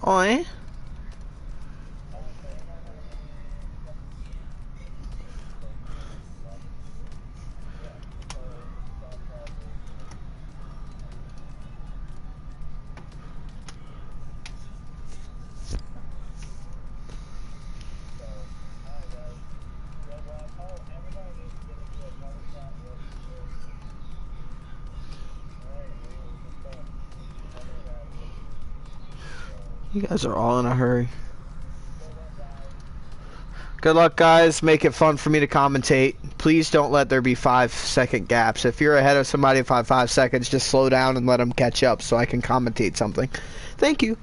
Oi. You guys are all in a hurry. Good luck, guys. Make it fun for me to commentate. Please don't let there be 5-second gaps. If you're ahead of somebody by 5 seconds, just slow down and let them catch up so I can commentate something. Thank you.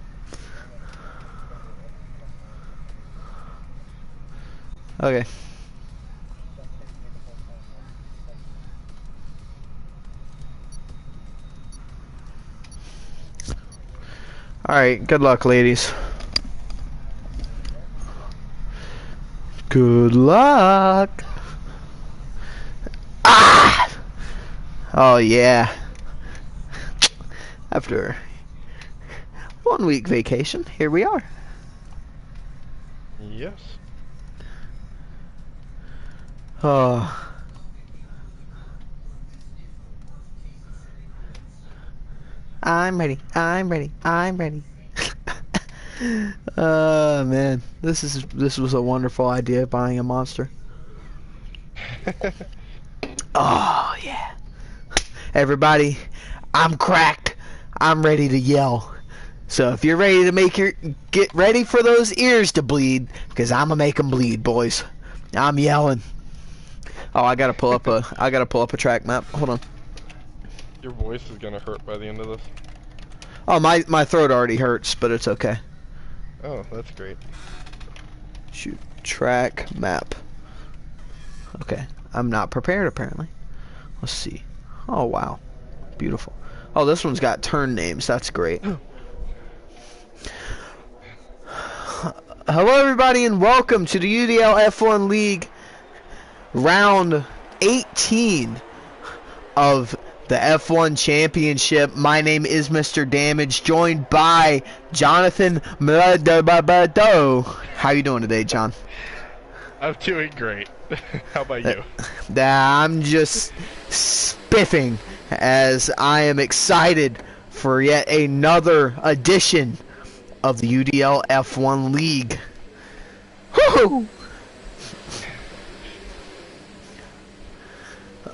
Okay. Alright, good luck, ladies. Good luck. Ah! Oh, yeah. After 1 week vacation, here we are. Yes. Oh. I'm ready. I'm ready. I'm ready. Man, this was a wonderful idea, buying a monster. Oh yeah. Everybody, I'm cracked. I'm ready to yell. So if you're ready to get ready for those ears to bleed, because I'm gonna make them bleed, boys. I'm yelling. Oh, I gotta pull up a track map. Hold on. Your voice is gonna hurt by the end of this. Oh, my throat already hurts, but it's okay. Oh, that's great. Shoot, track map. Okay, I'm not prepared apparently. Let's see. Oh wow, beautiful. Oh, this one's got turn names. That's great. Hello everybody and welcome to the UDL F1 League round 18 of the F1 Championship. My name is Mr. Damage, joined by Jonathan Mladabado. How you doing today, John? I'm doing great. How about you? I'm just spiffing as I am excited for yet another edition of the UDL F1 League. Woo!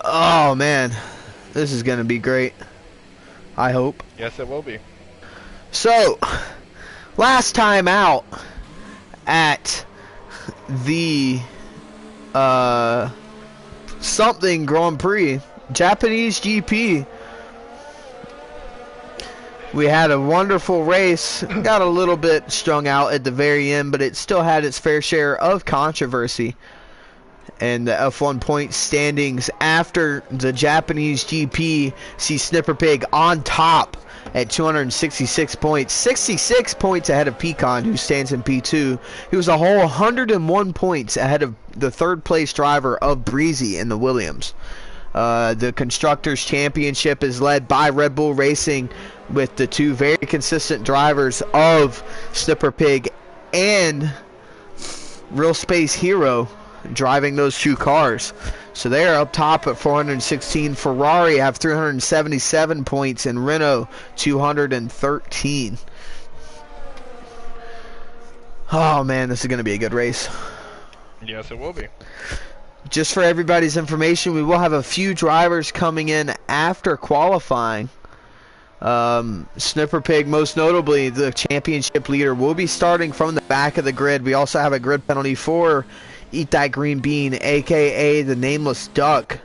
Oh man, this is gonna be great. I hope. Yes, it will be. So, last time out at the something Grand Prix, Japanese GP, we had a wonderful race. Got a little bit strung out at the very end, but it still had its fair share of controversy. And the F1 point standings after the Japanese GP see Snipper Pig on top at 266 points, 66 points ahead of Pecan, who stands in P2. He was a whole 101 points ahead of the third place driver of Breezy in the Williams. The Constructors Championship is led by Red Bull Racing with the two very consistent drivers of Snipper Pig and Real Space Hero driving those two cars. So they are up top at 416. Ferrari have 377 points and Renault 213. Oh man, this is going to be a good race. Yes, it will be. Just for everybody's information, we will have a few drivers coming in after qualifying. Snipper Pig, most notably the championship leader, will be starting from the back of the grid. We also have a grid penalty for Eat That Green Bean, aka the Nameless Duck.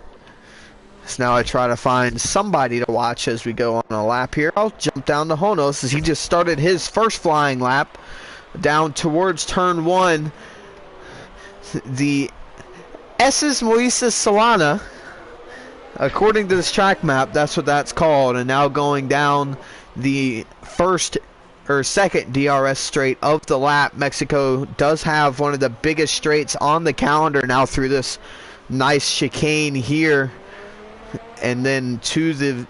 So now I try to find somebody to watch as we go on a lap here. I'll jump down to Honos as he just started his first flying lap down towards turn 1. The Esses Moises Solana, according to this track map, that's what that's called, and now going down the second DRS straight of the lap. Mexico does have one of the biggest straights on the calendar now through this nice chicane here and then to the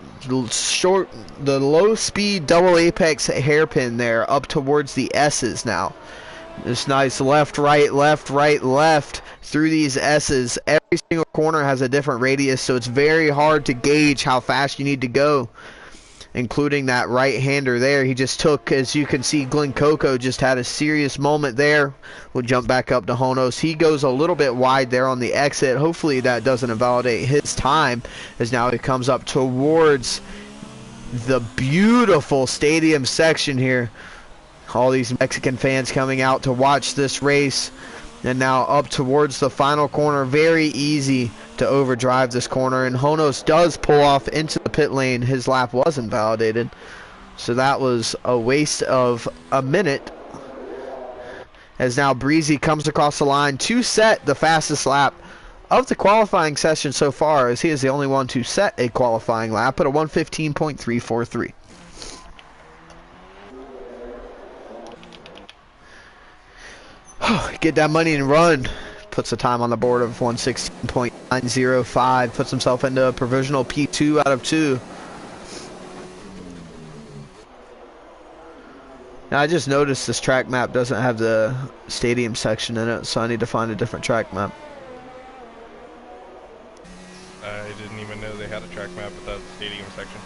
low speed double apex hairpin there up towards the S's now. This nice left, right, left through these S's. Every single corner has a different radius, so it's very hard to gauge how fast you need to go, including that right-hander there. He just took, as you can see, Glenn Coco just had a serious moment there. We'll jump back up to Honos. He goes a little bit wide there on the exit. Hopefully that doesn't invalidate his time, as now he comes up towards the beautiful stadium section here. All these Mexican fans coming out to watch this race. And now up towards the final corner. Very easy to overdrive this corner. And Honos does pull off into the pit lane. His lap was invalidated. So that was a waste of a minute. As now Breezy comes across the line to set the fastest lap of the qualifying session so far, as he is the only one to set a qualifying lap at a 1:15.343. Get that money and run. Puts a time on the board of 1:16.905. Puts himself into a provisional P2 out of 2. Now I just noticed this track map doesn't have the stadium section in it, so I need to find a different track map. I didn't even know they had a track map without the stadium section.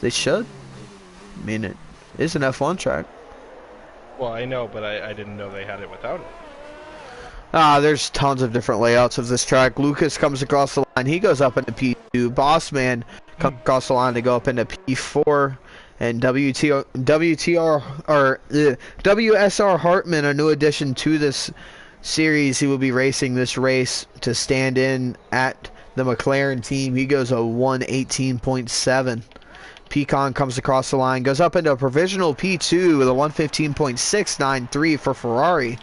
They should. I mean, it is an F1 track. Well, I know, but I didn't know they had it without it. There's tons of different layouts of this track. Lucas comes across the line. He goes up into P2. Bossman comes across the line to go up into P4. And WSR Hartman, a new addition to this series. He will be racing this race to stand in at the McLaren team. He goes a 1:18.7. Pecan comes across the line, goes up into a provisional P2 with a 1:15.693 for Ferrari.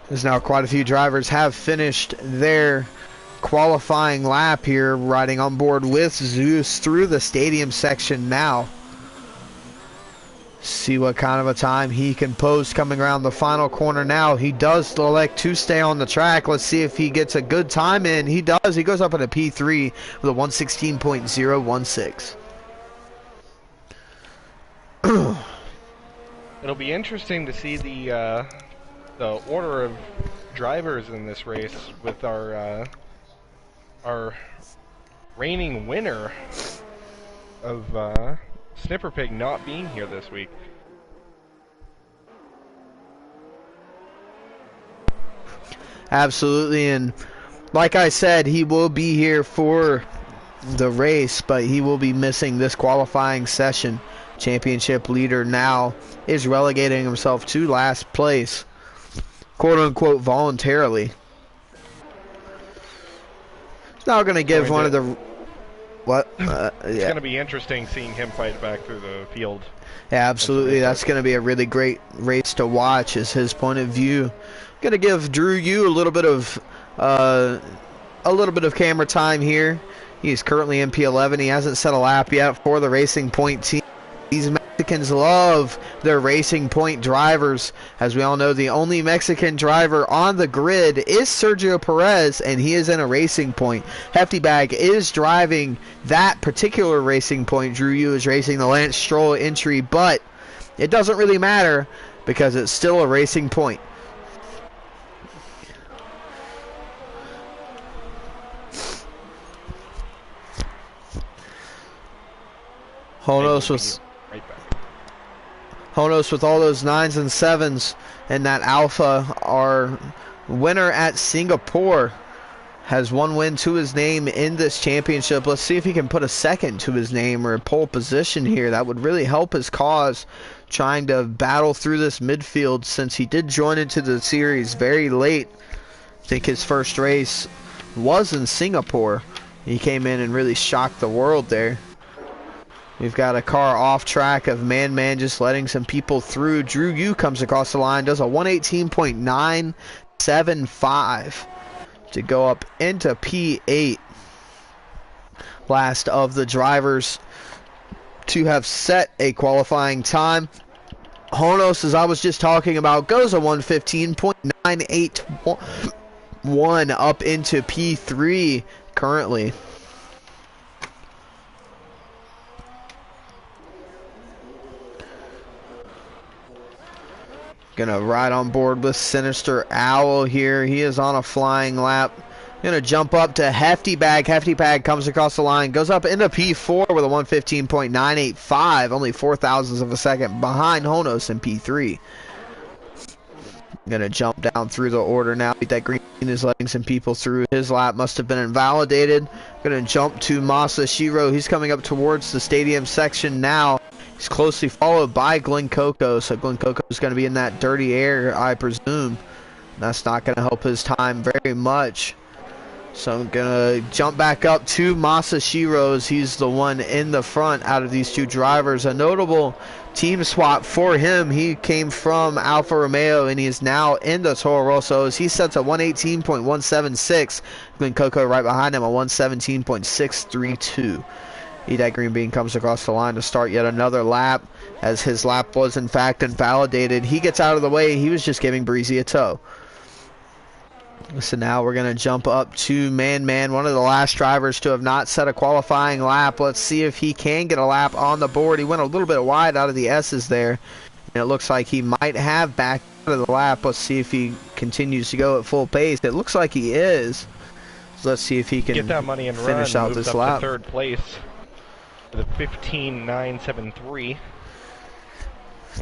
There's now quite a few drivers have finished their qualifying lap here, riding on board with Zeus through the stadium section now. See what kind of a time he can post coming around the final corner now. He does elect to stay on the track. Let's see if he gets a good time in. He does. He goes up in a P3 with a 1:16.016. It'll be interesting to see the order of drivers in this race with our reigning winner of Snipper Pig not being here this week. Absolutely, and like I said, he will be here for the race, but he will be missing this qualifying session. Championship leader now is relegating himself to last place, quote-unquote voluntarily. It's now going to give one of the... What? It's going to be interesting seeing him fight back through the field. Yeah, absolutely. That's going to be a really great race to watch, is his point of view. Going to give Drew Yu a little bit of camera time here. He's currently in P11. He hasn't set a lap yet for the Racing Point team. These Mexicans love their Racing Point drivers. As we all know, the only Mexican driver on the grid is Sergio Perez, and he is in a Racing Point. Hefty Bag is driving that particular Racing Point. Drew Yu is racing the Lance Stroll entry, but it doesn't really matter because it's still a Racing Point. Honos with all those 9s and 7s, and that Alpha, our winner at Singapore, has one win to his name in this championship. Let's see if he can put a second to his name or a pole position here. That would really help his cause, trying to battle through this midfield, since he did join into the series very late. I think his first race was in Singapore. He came in and really shocked the world there. We've got a car off track of Man just letting some people through. Drew Yu comes across the line, does a 1:18.975 to go up into P8. Last of the drivers to have set a qualifying time. Honos, as I was just talking about, goes a 1:15.981. 1 up into P3 currently. Gonna ride on board with Sinister Owl here. He is on a flying lap. Gonna jump up to Hefty Bag. Hefty Bag comes across the line, goes up into P4 with a 115.985, only 4 thousandths of a second behind Honos in P3. Gonna jump down through the order now. That green is letting some people through. His lap must have been invalidated. Gonna jump to Masashiro. He's coming up towards the stadium section now. He's closely followed by Glen Coco. So Glen Coco is going to be in that dirty air, I presume. That's not going to help his time very much. So I'm going to jump back up to Masashiro's. He's the one in the front out of these two drivers. A notable team swap for him. He came from Alfa Romeo and he is now in the Toro Rossos. He sets a 118.176. Glen Coco right behind him, a 117.632. That green bean comes across the line to start yet another lap, as his lap was in fact invalidated. He gets out of the way. He was just giving Breezy a tow. So now we're going to jump up to Man, one of the last drivers to have not set a qualifying lap. Let's see if he can get a lap on the board. He went a little bit wide out of the S's there, and it looks like he might have backed out of the lap. Let's see if he continues to go at full pace. It looks like he is. So let's see if he can get that money and finish run, out this lap. To third place. The 15.973.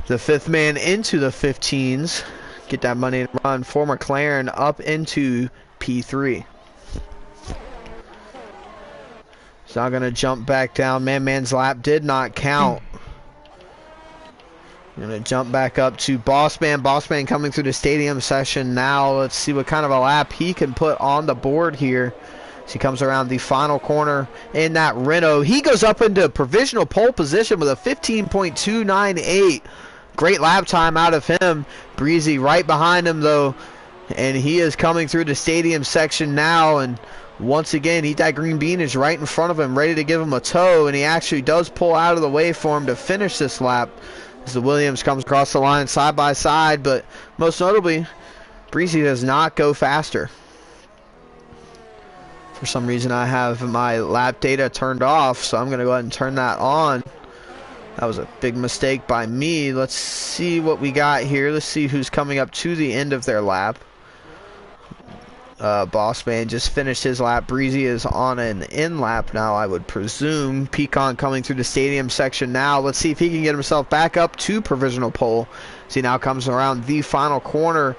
The fifth man into the 15s. Get that money and run for McLaren up into P3. So I'm going to jump back down. Man's lap did not count. I'm going to jump back up to Bossman. Bossman coming through the stadium session now. Let's see what kind of a lap he can put on the board here. So he comes around the final corner in that Renault. He goes up into provisional pole position with a 15.298. Great lap time out of him. Breezy right behind him though. And he is coming through the stadium section now. And once again, that green bean is right in front of him, ready to give him a tow. And he actually does pull out of the way for him to finish this lap, as the Williams comes across the line side by side. But most notably, Breezy does not go faster. For some reason, I have my lap data turned off, so I'm going to go ahead and turn that on. That was a big mistake by me. Let's see what we got here. Let's see who's coming up to the end of their lap. Bossman just finished his lap. Breezy is on an in lap now, I would presume. Pecan coming through the stadium section now. Let's see if he can get himself back up to provisional pole. So he now comes around the final corner.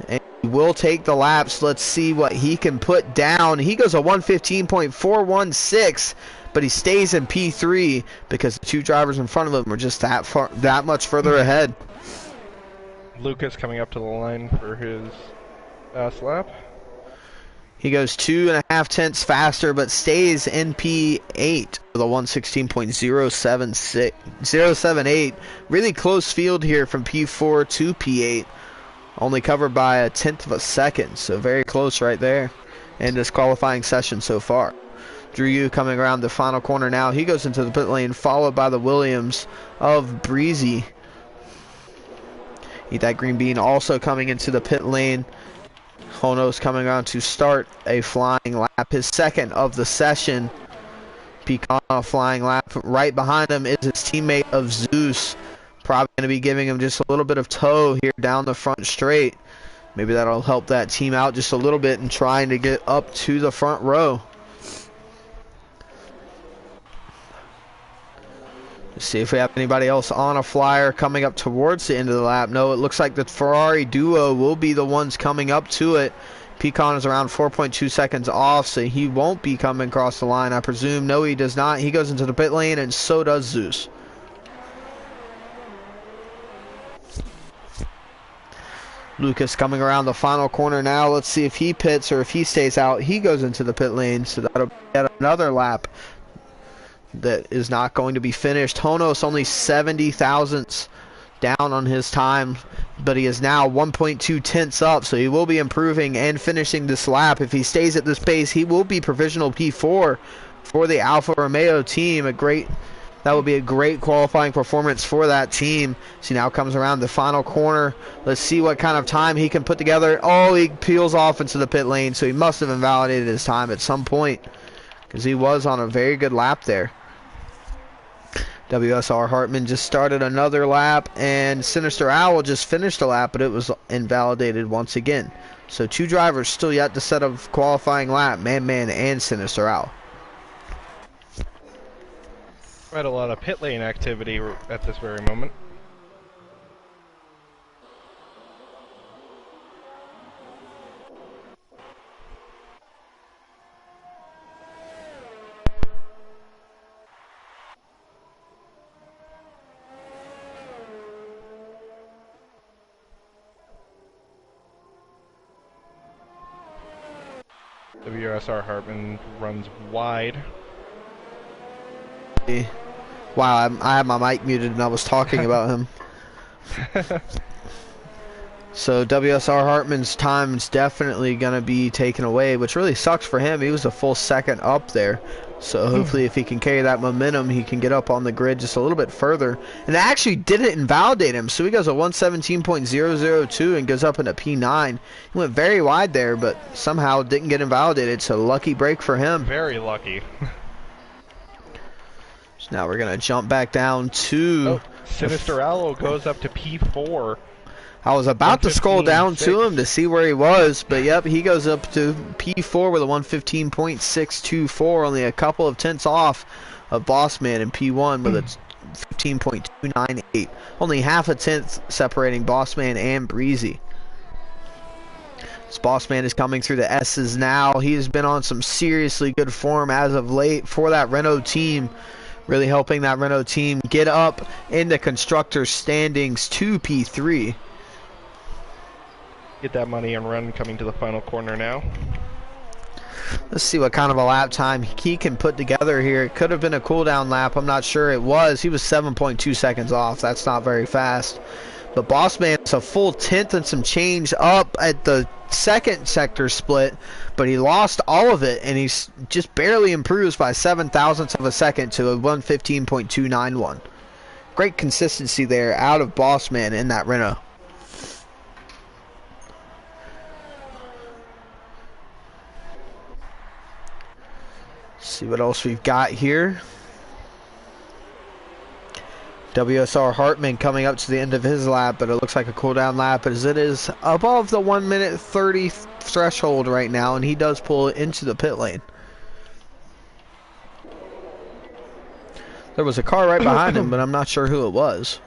And will take the laps. Let's see what he can put down. He goes a 115.416, but he stays in P3 because the two drivers in front of him are just that much further ahead. Lucas coming up to the line for his last lap. He goes 2.5 tenths faster, but stays in P8 with a 116.078. Really close field here from P4 to P8. Only covered by a tenth of a second, so very close right there in this qualifying session so far. Drew Yu coming around the final corner now. He goes into the pit lane, followed by the Williams of Breezy. That green bean also coming into the pit lane. Honos coming around to start a flying lap, his second of the session. Pecan on a flying lap. Right behind him is his teammate of Zeus. Probably going to be giving him just a little bit of tow here down the front straight. Maybe that'll help that team out just a little bit in trying to get up to the front row. Let's see if we have anybody else on a flyer coming up towards the end of the lap. No, it looks like the Ferrari duo will be the ones coming up to it. Pecan is around 4.2 seconds off, so he won't be coming across the line, I presume. No, he does not. He goes into the pit lane, and so does Zeus. Lucas coming around the final corner now. Let's see if he pits or if he stays out. He goes into the pit lane, so that'll be yet another lap that is not going to be finished. Honos only 70 thousandths down on his time, but he is now 1.2 tenths up, so he will be improving and finishing this lap. If he stays at this pace, he will be provisional P4 for the Alfa Romeo team. A great That would be a great qualifying performance for that team. So now comes around the final corner. Let's see what kind of time he can put together. Oh, he peels off into the pit lane, so he must have invalidated his time at some point because he was on a very good lap there. WSR Hartman just started another lap, and Sinister Owl just finished a lap, but it was invalidated once again. So two drivers still yet to set a qualifying lap, Man and Sinister Owl. Quite a lot of pit lane activity at this very moment. WSR Hartman runs wide. Wow, I had my mic muted and I was talking about him. So WSR Hartman's time is definitely going to be taken away, which really sucks for him. He was a full second up there. So hopefully if he can carry that momentum, he can get up on the grid just a little bit further. And it actually didn't invalidate him. So he goes a 117.002 and goes up into P9. He went very wide there, but somehow didn't get invalidated. So lucky break for him. Very lucky. So now we're going to jump back down to... Sinister Owl goes up to P4. I was about to scroll down to him to see where he was, but yep, he goes up to P4 with a 115.624, only a couple of tenths off of Bossman in P1 with a 15.298. Only half a tenth separating Bossman and Breezy. This Bossman is coming through the S's now. He has been on some seriously good form as of late for that Renault team. Really helping that Renault team get up in the constructors standings to P3. Get that money and run coming to the final corner now. Let's see what kind of a lap time he can put together here. It could have been a cooldown lap. I'm not sure it was. He was 7.2 seconds off. That's not very fast. But Bossman is a full tenth and some change up at the second sector split, but he lost all of it, and he's just barely improves by 7 thousandths of a second to a 115.291. Great consistency there out of Bossman in that Renault. See what else we've got here. WSR Hartman coming up to the end of his lap, but it looks like a cooldown lap as it is above the 1 minute 30 threshold right now, and he does pull into the pit lane. There was a car right behind him, but I'm not sure who it was.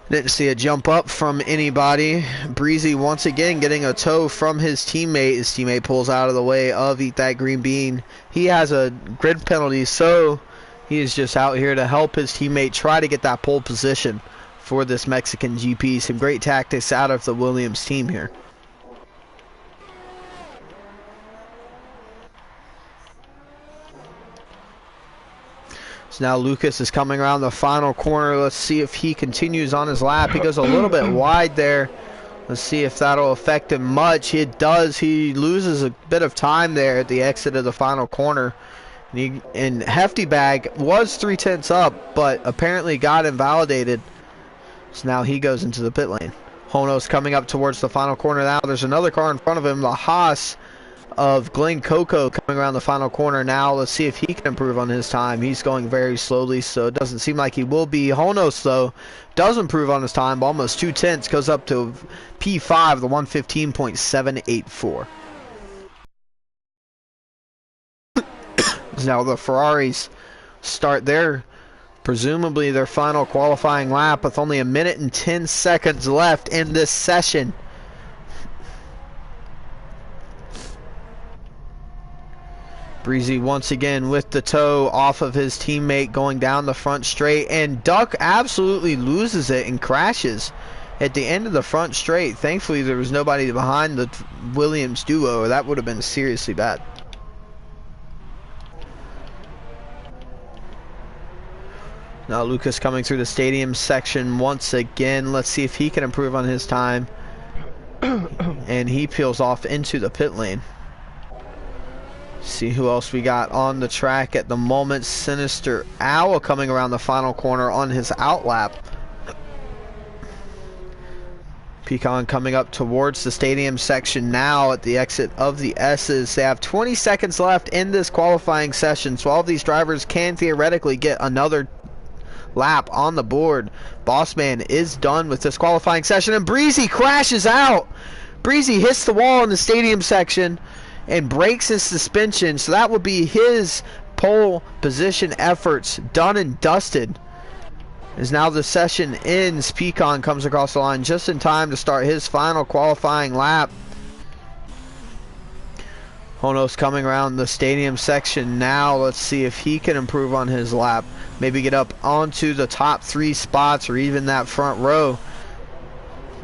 Didn't see a jump up from anybody. Breezy once again getting a tow from his teammate. His teammate pulls out of the way of Eat That Green Bean. He has a grid penalty, so he is just out here to help his teammate try to get that pole position for this Mexican GP. Some great tactics out of the Williams team here. So now Lucas is coming around the final corner. Let's see if he continues on his lap. He goes a little bit wide there. Let's see if that'll affect him much. It does. He loses a bit of time there at the exit of the final corner. And Hefty Bag was 3 tenths up, but apparently got invalidated. So now he goes into the pit lane. Hono's coming up towards the final corner now. There's another car in front of him, the Haas of Glen Coco, coming around the final corner now. Let's see if he can improve on his time. He's going very slowly, so it doesn't seem like he will be. Honos, though, does improve on his time, almost 2 tenths, goes up to P5, the 115.784. Now the Ferraris start presumably their final qualifying lap with only 1 minute and 10 seconds left in this session. Breezy once again with the tow off of his teammate going down the front straight, and Duck absolutely loses it and crashes at the end of the front straight. Thankfully there was nobody behind the Williams duo, or that would have been seriously bad. Now Lucas coming through the stadium section once again. Let's see if he can improve on his time. and he peels off into the pit lane. See who else we got on the track at the moment. Sinister Owl coming around the final corner on his outlap. Pecan coming up towards the stadium section now at the exit of the S's. They have 20 seconds left in this qualifying session, so all of these drivers can theoretically get another lap on the board. Bossman is done with this qualifying session, and Breezy crashes out. Breezy hits the wall in the stadium section and breaks his suspension, so that would be his pole position efforts done and dusted. As now the session ends, Pecan comes across the line just in time to start his final qualifying lap. Honos coming around the stadium section now. Let's see if he can improve on his lap. Maybe get up onto the top 3 spots or even that front row.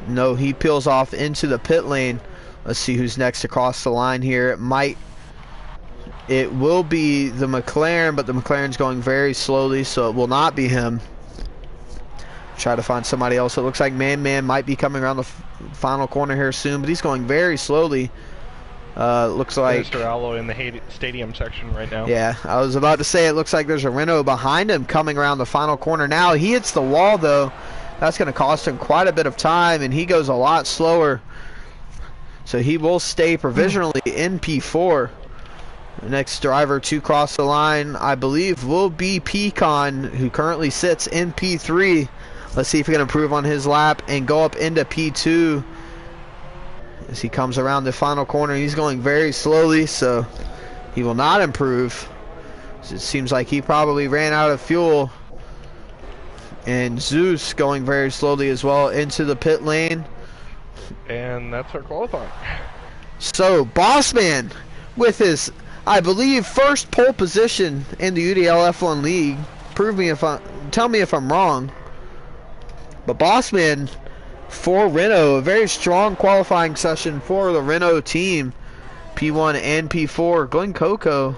No, he peels off into the pit lane. Let's see who's next across the line here. It will be the McLaren, but the McLaren's going very slowly, so it will not be him. Try to find somebody else. It looks like Man might be coming around the final corner here soon, but he's going very slowly. Looks like Mr. Allo in the stadium section right now. Yeah, I was about to say it looks like there's a Renault behind him coming around the final corner now. He hits the wall though. That's going to cost him quite a bit of time, and he goes a lot slower. So he will stay provisionally in P4. The next driver to cross the line, I believe, will be Pecan, who currently sits in P3. Let's see if he can improve on his lap and go up into P2 as he comes around the final corner. He's going very slowly, so he will not improve. It seems like he probably ran out of fuel. And Zeus going very slowly as well into the pit lane. And that's our qualifying. So Bossman with his, I believe, first pole position in the UDL F1 League. Tell me if I'm wrong. But Bossman for Renault, a very strong qualifying session for the Renault team. P1 and P4. Glenn Coco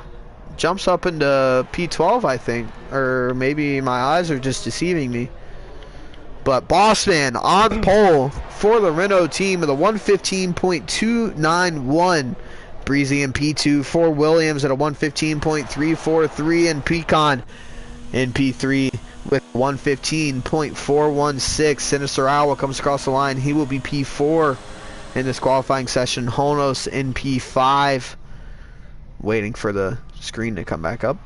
jumps up into P12, I think. Or maybe my eyes are just deceiving me. But Bossman on pole for the Renault team with a 115.291. Breezy in P2 for Williams at a 115.343, and Pecan in P3 with 115.416. Sinister Owl comes across the line. He will be P4 in this qualifying session. Honos in P5. Waiting for the screen to come back up.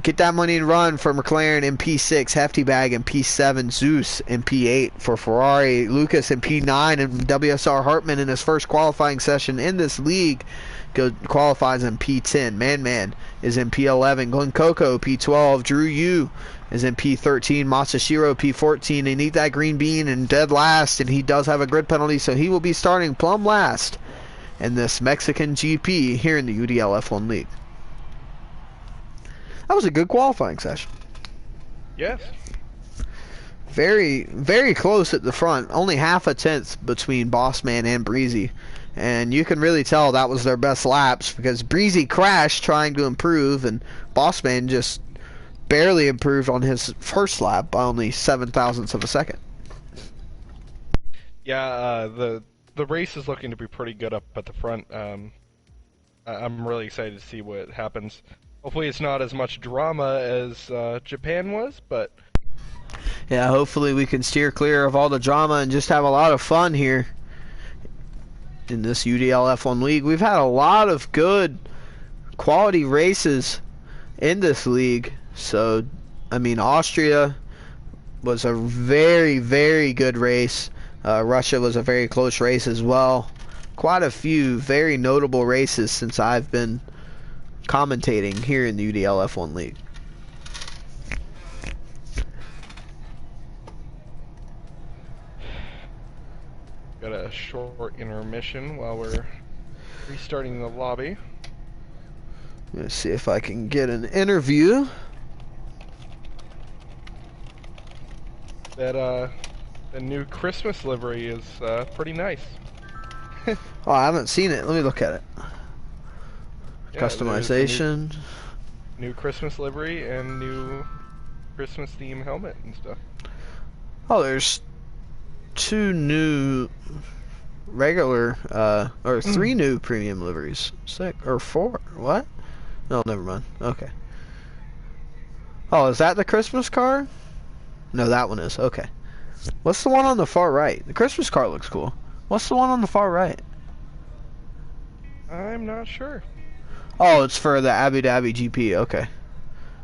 Get that money and run for McLaren in P6. Hefty Bag in P7. Zeus in P8 for Ferrari. Lucas in P9, and WSR Hartman in his first qualifying session in this league qualifies in P10. Man is in P11. Glenn Coco P12. Drew Yu is in P13. Masashiro P14. They need that green bean and dead last, and he does have a grid penalty, so he will be starting plumb last in this Mexican GP here in the UDL F1 League. That was a good qualifying session. Yes. Very, very close at the front. Only half a tenth between Bossman and Breezy. And you can really tell that was their best laps because Breezy crashed trying to improve, and Bossman just barely improved on his first lap by only 0.07 of a second. Yeah, the race is looking to be pretty good up at the front. I'm really excited to see what happens. Hopefully it's not as much drama as Japan was, but... Yeah, hopefully we can steer clear of all the drama and just have a lot of fun here in this UDL F1 League. We've had a lot of good quality races in this league. So, I mean, Austria was a very, very good race. Russia was a very close race as well. Quite a few very notable races since I've been commentating here in the UDL F1 League. Got a short intermission while we're restarting the lobby. Let's see if I can get an interview. The new Christmas livery is pretty nice. Oh, I haven't seen it. Let me look at it. Yeah, Customization. New Christmas livery and new Christmas theme helmet and stuff. Oh, there's two new regular, or 3 new premium liveries. 6 or 4? What? No, never mind. Okay. Oh, is that the Christmas car? No, that one is. Okay. What's the one on the far right? The Christmas car looks cool. What's the one on the far right? I'm not sure. Oh, it's for the Abu Dhabi GP. Okay.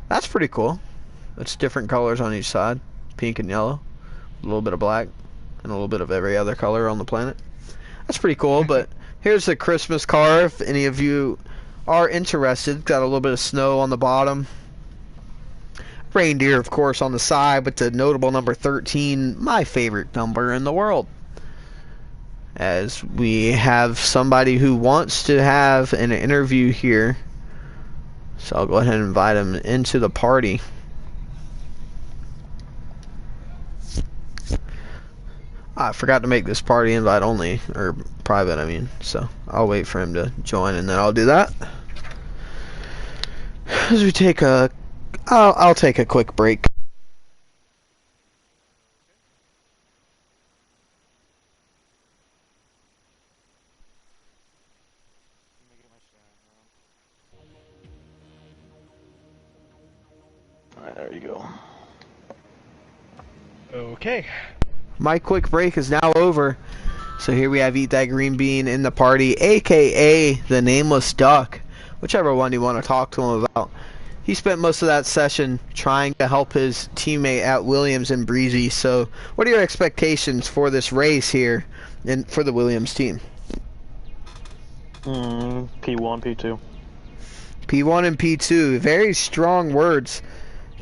That's pretty cool. It's different colors on each side. Pink and yellow. A little bit of black. And a little bit of every other color on the planet. That's pretty cool, but here's the Christmas car if any of you are interested. Got a little bit of snow on the bottom. Reindeer, of course, on the side, but the notable number 13, my favorite number in the world. As we have somebody who wants to have an interview here. So I'll go ahead and invite him into the party. I forgot to make this party invite only, or private, I mean. So I'll wait for him to join and then I'll do that. As we take a... I'll take a quick break. Alright, there you go. Okay. My quick break is now over. So here we have Eat That Green Bean in the party, aka the Nameless Duck. Whichever one you want to talk to him about. He spent most of that session trying to help his teammate at Williams and Breezy. So what are your expectations for this race here and for the Williams team? P1, P2. P1 and P2, very strong words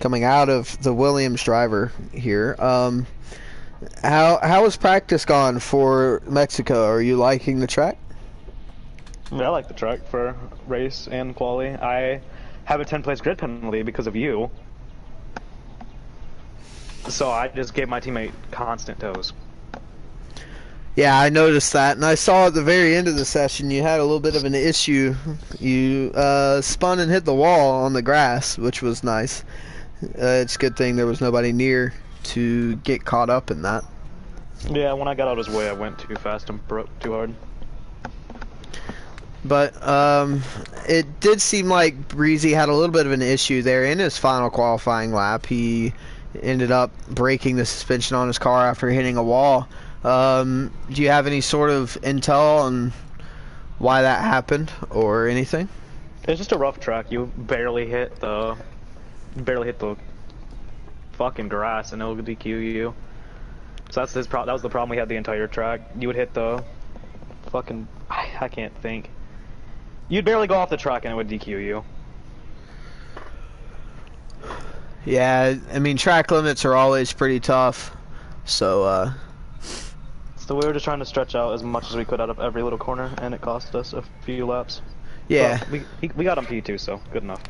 coming out of the Williams driver here. How has practice gone for Mexico? Are you liking the track? Yeah, I like the track for race and quali. I have a 10th place grid penalty because of you. So I just gave my teammate constant toes. Yeah, I noticed that, and I saw at the very end of the session you had a little bit of an issue. You spun and hit the wall on the grass, which was nice. It's a good thing there was nobody near to get caught up in that. Yeah, when I got out of his way, I went too fast and broke too hard. But it did seem like Breezy had a little bit of an issue there in his final qualifying lap. He ended up breaking the suspension on his car after hitting a wall. Do you have any sort of intel on why that happened or anything? It's just a rough track. You barely hit the fucking grass and it'll DQ you. So that's that was the problem we had the entire track. You would hit the fucking I can't think. You'd barely go off the track and it would DQ you. Yeah, I mean track limits are always pretty tough. So So we were just trying to stretch out as much as we could out of every little corner, and it cost us a few laps. yeah. But we got on P2, so good enough.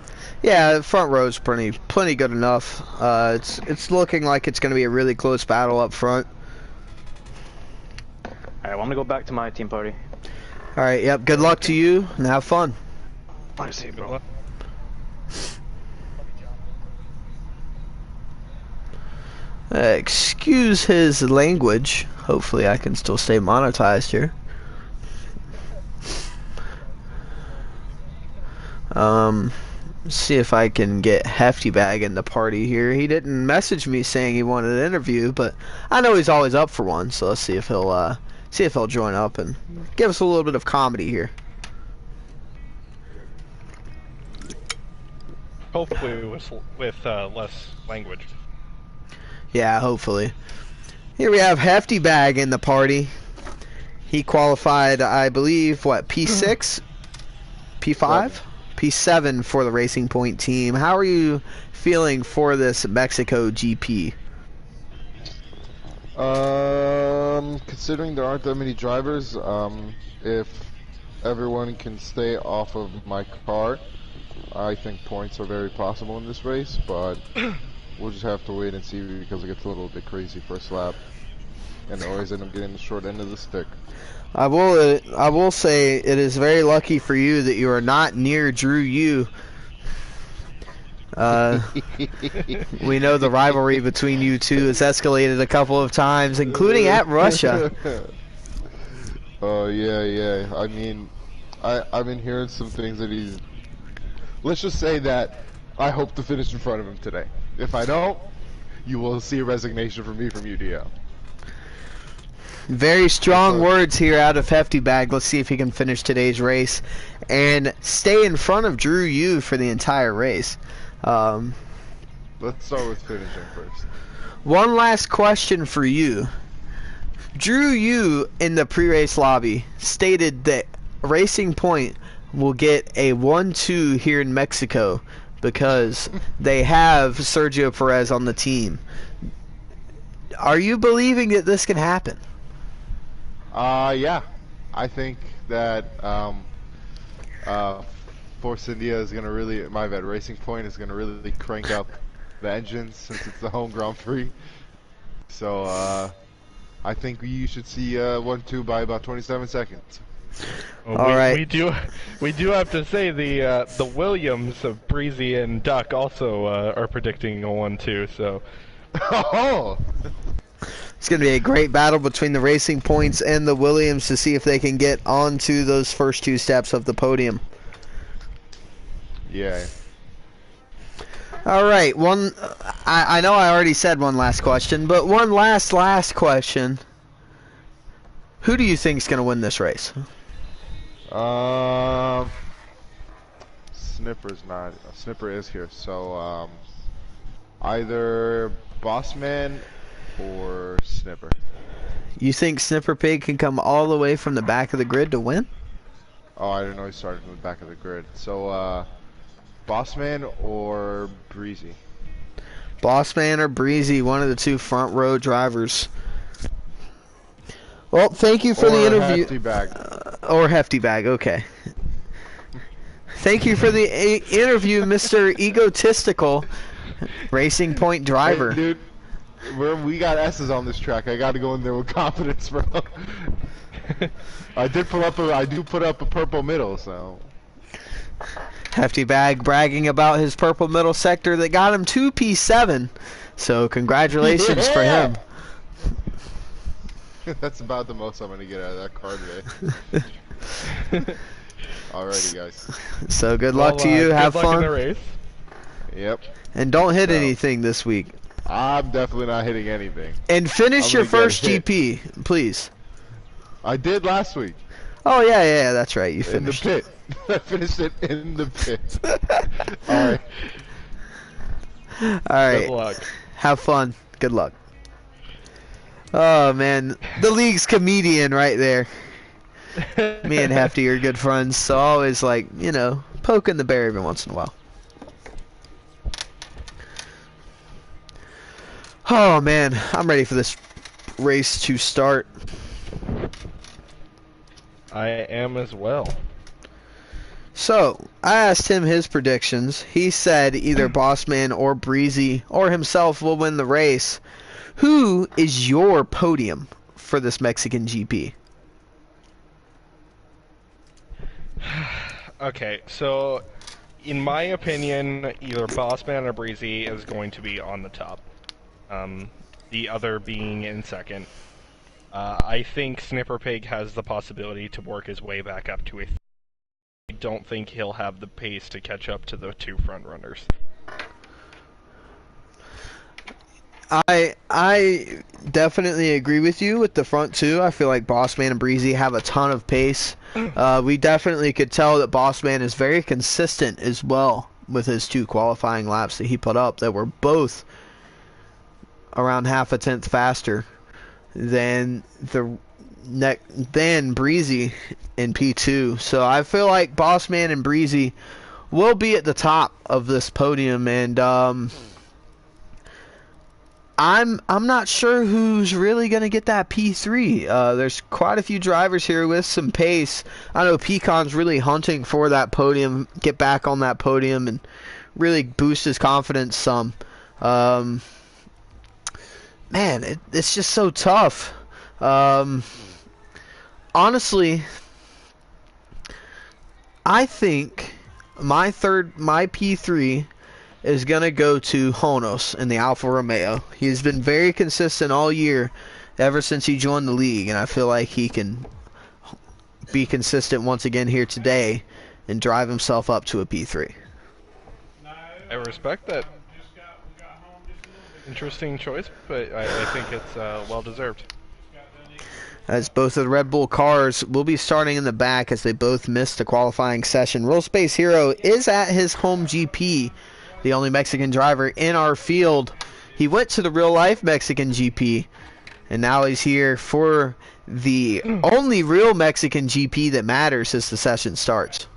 Yeah, the front row's plenty good enough. It's looking like it's going to be a really close battle up front. Alright, well, I'm gonna go back to my team party. All right, yep. Good luck to you and have fun. I see, bro. Excuse his language. Hopefully I can still stay monetized here. See if I can get Hefty Bag in the party here. He didn't message me saying he wanted an interview, but I know he's always up for one, so let's see if he'll join up and give us a little bit of comedy here. Hopefully with less language. Yeah, hopefully. Here we have Hefty Bag in the party. He qualified, I believe, what, P6? P5? P7 for the Racing Point team. How are you feeling for this Mexico GP? Considering there aren't that many drivers, if everyone can stay off of my car, I think points are very possible in this race, but we'll just have to wait and see because it gets a little bit crazy first lap, and always end up getting the short end of the stick. I will say it is very lucky for you that you are not near Drew Yu. We know the rivalry between you two has escalated a couple of times, including at Russia. Oh yeah. I mean, I've been hearing some things that he's. Let's just say that I hope to finish in front of him today. If I don't, you will see a resignation from me from UDL. Very strong words here out of Hefty Bag. Let's see if he can finish today's race and stay in front of Drew Yu for the entire race. Let's start with finishing first. One last question for you. Drew Yu in the pre-race lobby stated that Racing Point will get a 1-2 here in Mexico because they have Sergio Perez on the team. Are you believing that this can happen? Yeah. I think that Force India is gonna really, Racing Point is gonna really crank up the engines since it's the home Grand Prix. So I think you should see 1-2 by about 27 seconds. Well, All right. We do have to say the Williams of Breezy and Duck also are predicting a 1-2. So. Oh. It's going to be a great battle between the Racing Points and the Williams to see if they can get onto those first two steps of the podium. Yeah. All right, I know I already said one last question, but one last question. Who do you think is going to win this race? Snipper is here, so either Bossman or Snipper. You think Snipper Pig can come all the way from the back of the grid to win? Oh, I didn't know he started from the back of the grid. So Bossman or Breezy? Bossman or Breezy, one of the two front row drivers. Well, thank you for the interview. Hefty Bag. Or Hefty Bag, okay. Thank you for the interview, Mr. Egotistical Racing Point driver. Hey, dude, we got S's on this track. I got to go in there with confidence, bro. I do put up a purple middle, so. Hefty Bag bragging about his purple middle sector that got him 2 P7. So congratulations for him. That's about the most I'm going to get out of that car today. Alrighty, guys. So good luck to you. Have good luck fun. in the race. Yep. And don't hit anything this week. I'm definitely not hitting anything. And finish your first get GP, please. I did last week. Oh, yeah, that's right. You In the finished. pit. I finished it in the pit. Alright. Alright. Good luck. Have fun. Good luck. Oh, man. The league's comedian right there. Me and Hefty are good friends, so always, like, you know, poking the bear every once in a while. Oh, man. I'm ready for this race to start. I am as well. So, I asked him his predictions. He said either Bossman or Breezy or himself will win the race. Who is your podium for this Mexican GP? Okay, so in my opinion, either Bossman or Breezy is going to be on the top. The other being in second. I think Snipper Pig has the possibility to work his way back up to a. I don't think he'll have the pace to catch up to the two front runners. I definitely agree with you with the front two. I feel like Bossman and Breezy have a ton of pace. We definitely could tell that Bossman is very consistent as well with his 2 qualifying laps that he put up that were both around half a tenth faster than Breezy in P2. So I feel like Bossman and Breezy will be at the top of this podium, and I'm not sure who's really going to get that P3. There's quite a few drivers here with some pace. I know Pecan's really hunting for that podium, get back on that podium, and really boost his confidence some. Man, it's just so tough. Honestly, I think my P3 is going to go to Honos in the Alfa Romeo. He's been very consistent all year, ever since he joined the league, and I feel like he can be consistent once again here today and drive himself up to a P3. I respect that. Interesting choice, but I think it's well deserved. As both of the Red Bull cars will be starting in the back as they both missed the qualifying session. Real Space Hero is at his home GP, the only Mexican driver in our field. He went to the real life Mexican GP, and now he's here for the only real Mexican GP that matters as the session starts.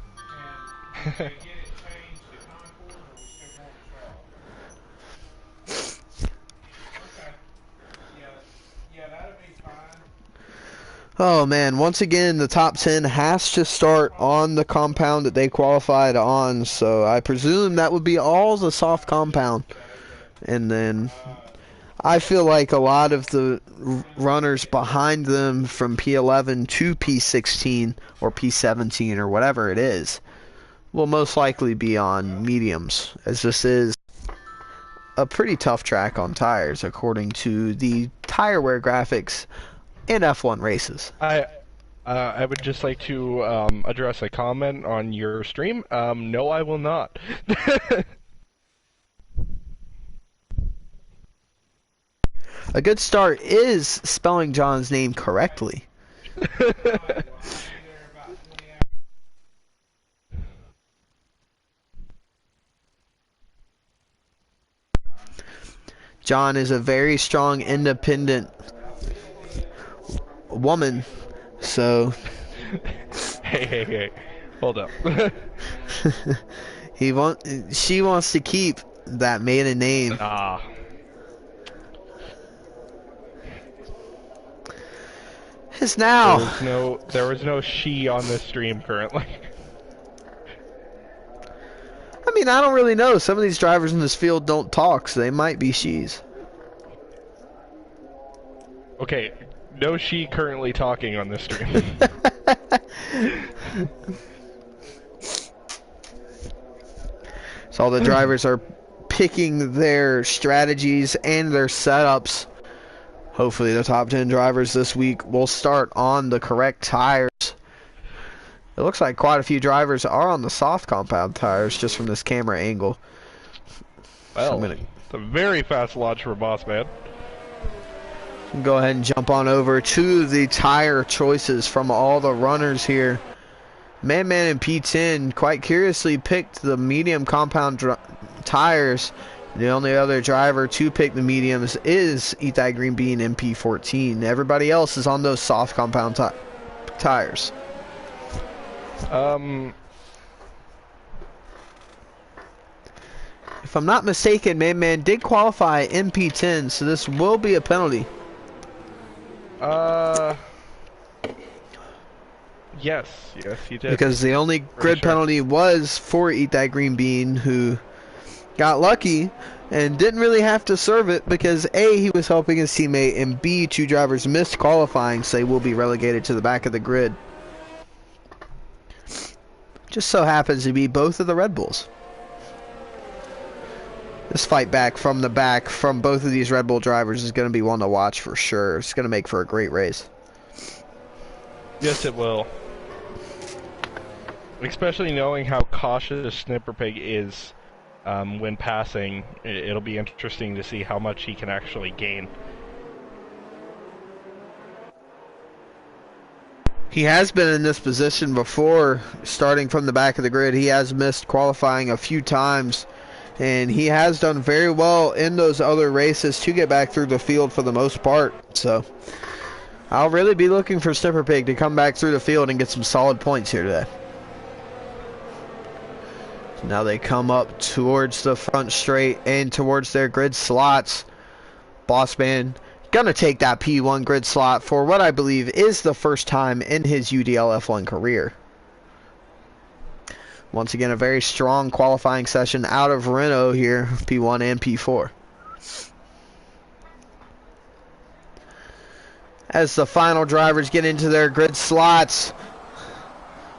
Oh man, once again the top 10 has to start on the compound that they qualified on, so I presume that would be all the soft compound. And then I feel like a lot of the runners behind them from P11 to P16 or P17 or whatever it is will most likely be on mediums, as this is a pretty tough track on tires according to the tire wear graphics in F1 races. I would just like to address a comment on your stream. No, I will not. A good start is spelling John's name correctly. John is a very strong, independent woman, so hey, hold up. she wants to keep that maiden name. It's now. There was no she on this stream currently. I mean, I don't really know. Some of these drivers in this field don't talk, so they might be she's. Okay, no she currently talking on this stream. So all the drivers are picking their strategies and their setups. Hopefully the top 10 drivers this week will start on the correct tires. It looks like quite a few drivers are on the soft compound tires just from this camera angle. Well, it's a very fast launch for Boss Man. Go ahead and jump on over to the tire choices from all the runners here. Man in P10 quite curiously picked the medium compound tires. The only other driver to pick the mediums is Itai Green Bean in P14. Everybody else is on those soft compound tires. If I'm not mistaken, Man did qualify in P10, so this will be a penalty. Yes, he did. Because the only grid penalty was for Itai Green Bean, who got lucky and didn't really have to serve it because A, he was helping his teammate, and B, two drivers missed qualifying, so they will be relegated to the back of the grid. Just so happens to be both of the Red Bulls. This fight back from the back from both of these Red Bull drivers is going to be one to watch for sure. It's going to make for a great race. Yes, it will. Especially knowing how cautious Snipper Pig is when passing, it'll be interesting to see how much he can actually gain. He has been in this position before, starting from the back of the grid. He has missed qualifying a few times, and he has done very well in those other races to get back through the field for the most part. So I'll really be looking for Snipper Pig to come back through the field and get some solid points here today. Now they come up towards the front straight and towards their grid slots. Boss Man gonna take that P1 grid slot for what I believe is the first time in his UDL F1 career. Once again, a very strong qualifying session out of Renault here, P1 and P4. As the final drivers get into their grid slots,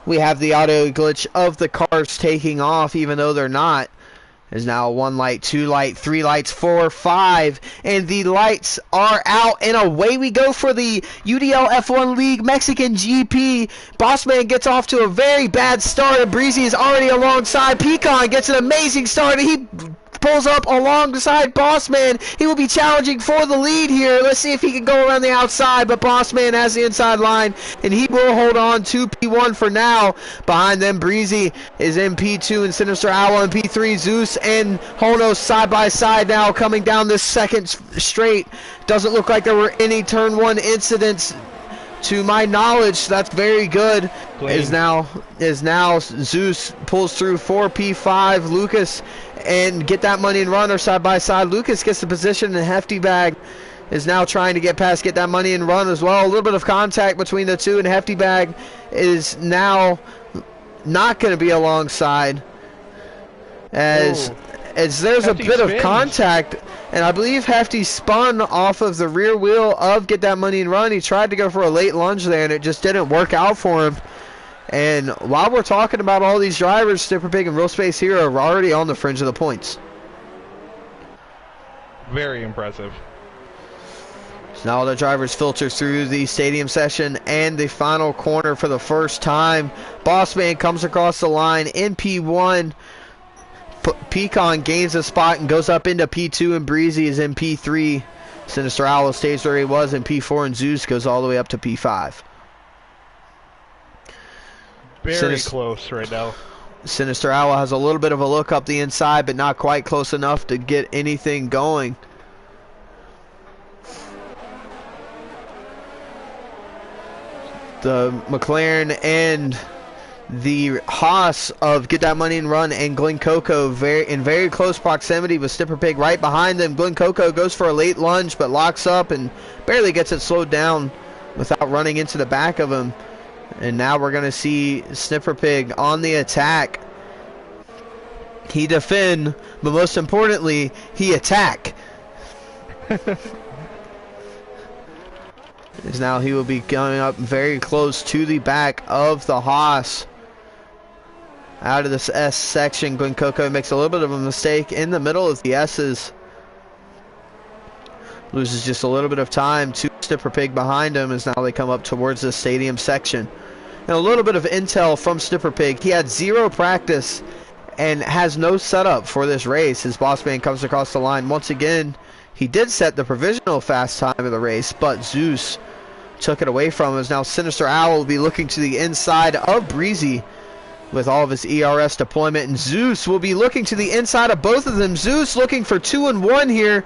we have the audio glitch of the cars taking off, even though they're not. There's now 1 light, 2 light, 3 lights, 4, 5, and the lights are out, and away we go for the UDL F1 League Mexican GP. Bossman gets off to a very bad start, and Breezy is already alongside. Pecan gets an amazing start, and he pulls up alongside Bossman. He will be challenging for the lead here. Let's see if he can go around the outside, but Bossman has the inside line, and he will hold on to P1 for now. Behind them, Breezy is in P2, and Sinister Owl in P3. Zeus and Honos side by side now coming down this second straight. Doesn't look like there were any turn 1 incidents to my knowledge. That's very good. Is now Zeus pulls through 4P5. Lucas and Get That Money and Run are side by side. Lucas gets the position, and Hefty Bag is now trying to get past Get That Money and Run as well. A little bit of contact between the two, and Hefty Bag is now not going to be alongside as there's Hefty a bit of contact, and I believe Hefty spun off of the rear wheel of Get That Money and Run. He tried to go for a late lunge there, and it just didn't work out for him. And while we're talking about all these drivers, Snipper Pig and Real Space Hero are already on the fringe of the points. Very impressive. So now the drivers filter through the stadium session and the final corner for the first time. Bossman comes across the line in P1. Pecan gains a spot and goes up into P2, and Breezy is in P3. Sinister Owl stays where he was in P4, and Zeus goes all the way up to P5. Very close right now. Sinister Owl has a little bit of a look up the inside, but not quite close enough to get anything going. The McLaren and the Haas of Get That Money and Run and Glen Coco in very close proximity with Snipper Pig right behind them. Glen Coco goes for a late lunge but locks up and barely gets it slowed down without running into the back of him. And now we're going to see Snipper Pig on the attack. He defend, but most importantly, he attack. As now he will be going up very close to the back of the Haas. Out of this S section, Glen Coco makes a little bit of a mistake in the middle of the S's. Loses just a little bit of time to Snipper Pig behind him as now they come up towards the stadium section. And a little bit of intel from Snipper Pig. He had 0 practice and has no setup for this race. His boss man comes across the line once again. He did set the provisional fast time of the race, but Zeus took it away from him. As now Sinister Owl will be looking to the inside of Breezy with all of his ERS deployment, and Zeus will be looking to the inside of both of them. Zeus looking for 2 and 1 here,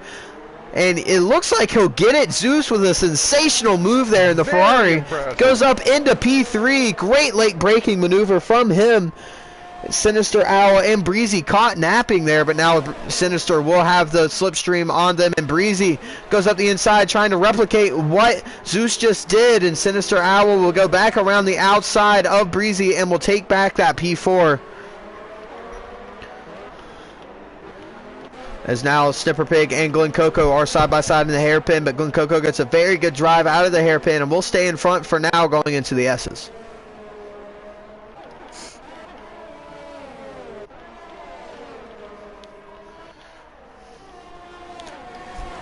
and it looks like he'll get it. Zeus with a sensational move there in the Ferrari. Goes up into P3. Great late braking maneuver from him. Sinister Owl and Breezy caught napping there, but now Sinister will have the slipstream on them, and Breezy goes up the inside trying to replicate what Zeus just did, and Sinister Owl will go back around the outside of Breezy and will take back that P4. As now Snipper Pig and Glen Coco are side by side in the hairpin, but Glen Coco gets a very good drive out of the hairpin and will stay in front for now going into the S's.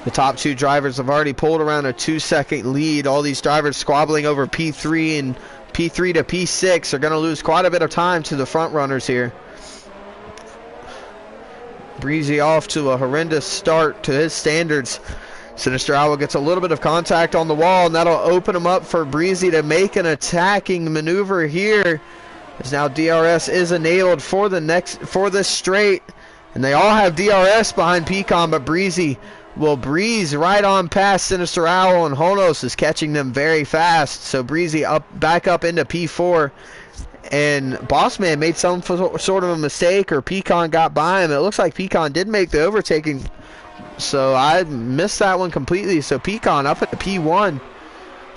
The top 2 drivers have already pulled around a 2-second lead. All these drivers squabbling over P3 and P3 to P6 are going to lose quite a bit of time to the front runners here. Breezy off to a horrendous start to his standards. Sinister Owl gets a little bit of contact on the wall, and that'll open him up for Breezy to make an attacking maneuver here. As now DRS is enabled for this straight, and they all have DRS behind Pecan, but Breezy will breeze right on past Sinister Owl, and Honos is catching them very fast. So Breezy back up into P4, and Bossman made some sort of a mistake, or Pecan got by him. It looks like Pecan did make the overtaking, so I missed that one completely. So Pecan up at the P1,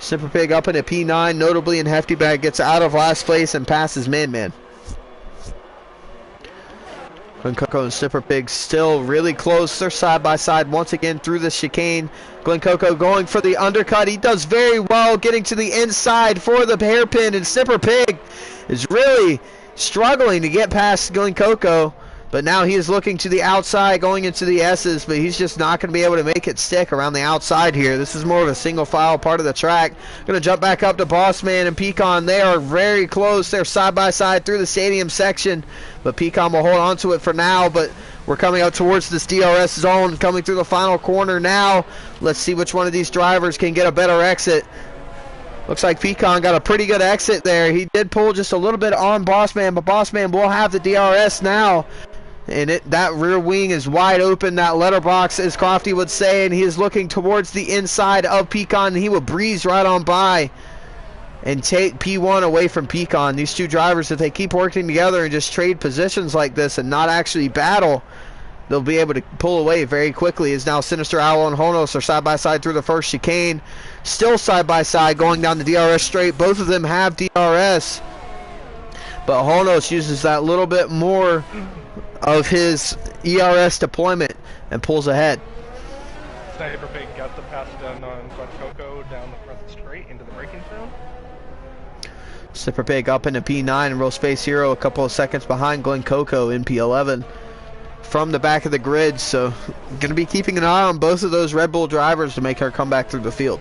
Snipper Pig up into P9 notably, and Hefty Bag gets out of last place and passes Man. Glen Coco and Snipper Pig still really close. They're side by side once again through the chicane. Glen Coco going for the undercut. He does very well getting to the inside for the hairpin, and Snipper Pig is really struggling to get past Glen Coco. But now he is looking to the outside, going into the S's, but he's just not going to be able to make it stick around the outside here. This is more of a single file part of the track. Going to jump back up to Bossman and Pecan. They are very close. They're side by side through the stadium section, but Pecan will hold on to it for now. But we're coming up towards this DRS zone, coming through the final corner now. Let's see which one of these drivers can get a better exit. Looks like Pecan got a pretty good exit there. He did pull just a little bit on Bossman, but Bossman will have the DRS now. And that rear wing is wide open, that letterbox, as Crofty would say, and he is looking towards the inside of Pecan. He will breeze right on by and take P1 away from Pecan. These two drivers, if they keep working together and just trade positions like this and not actually battle, they'll be able to pull away very quickly. As now Sinister Owl and Honos are side by side through the first chicane. Still side by side going down the DRS straight. Both of them have DRS, but Honos uses that little bit more of his ERS deployment and pulls ahead. Sniper Pig got the pass done on front Coco down the front straight into the braking zone. Sniper Pig up into P9 and Real Space Hero a couple of seconds behind Glen Coco in P11 from the back of the grid. So going to be keeping an eye on both of those Red Bull drivers to make her come back through the field.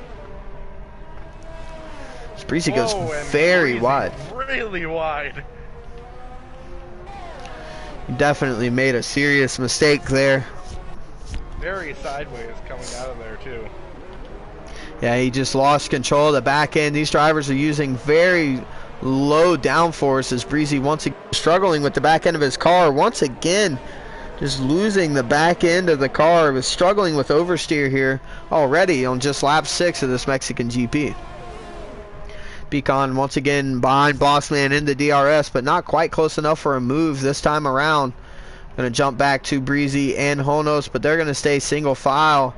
Breezy goes very wide. Really wide. Definitely made a serious mistake there. Very sideways coming out of there too. Yeah, he just lost control of the back end. These drivers are using very low downforce as Breezy once again struggling with the back end of his car. Once again, just losing the back end of the car. Was struggling with oversteer here already on just lap 6 of this Mexican GP. Pecan once again behind Bossman in the DRS, but not quite close enough for a move this time around. Going to jump back to Breezy and Honos, but they're going to stay single file.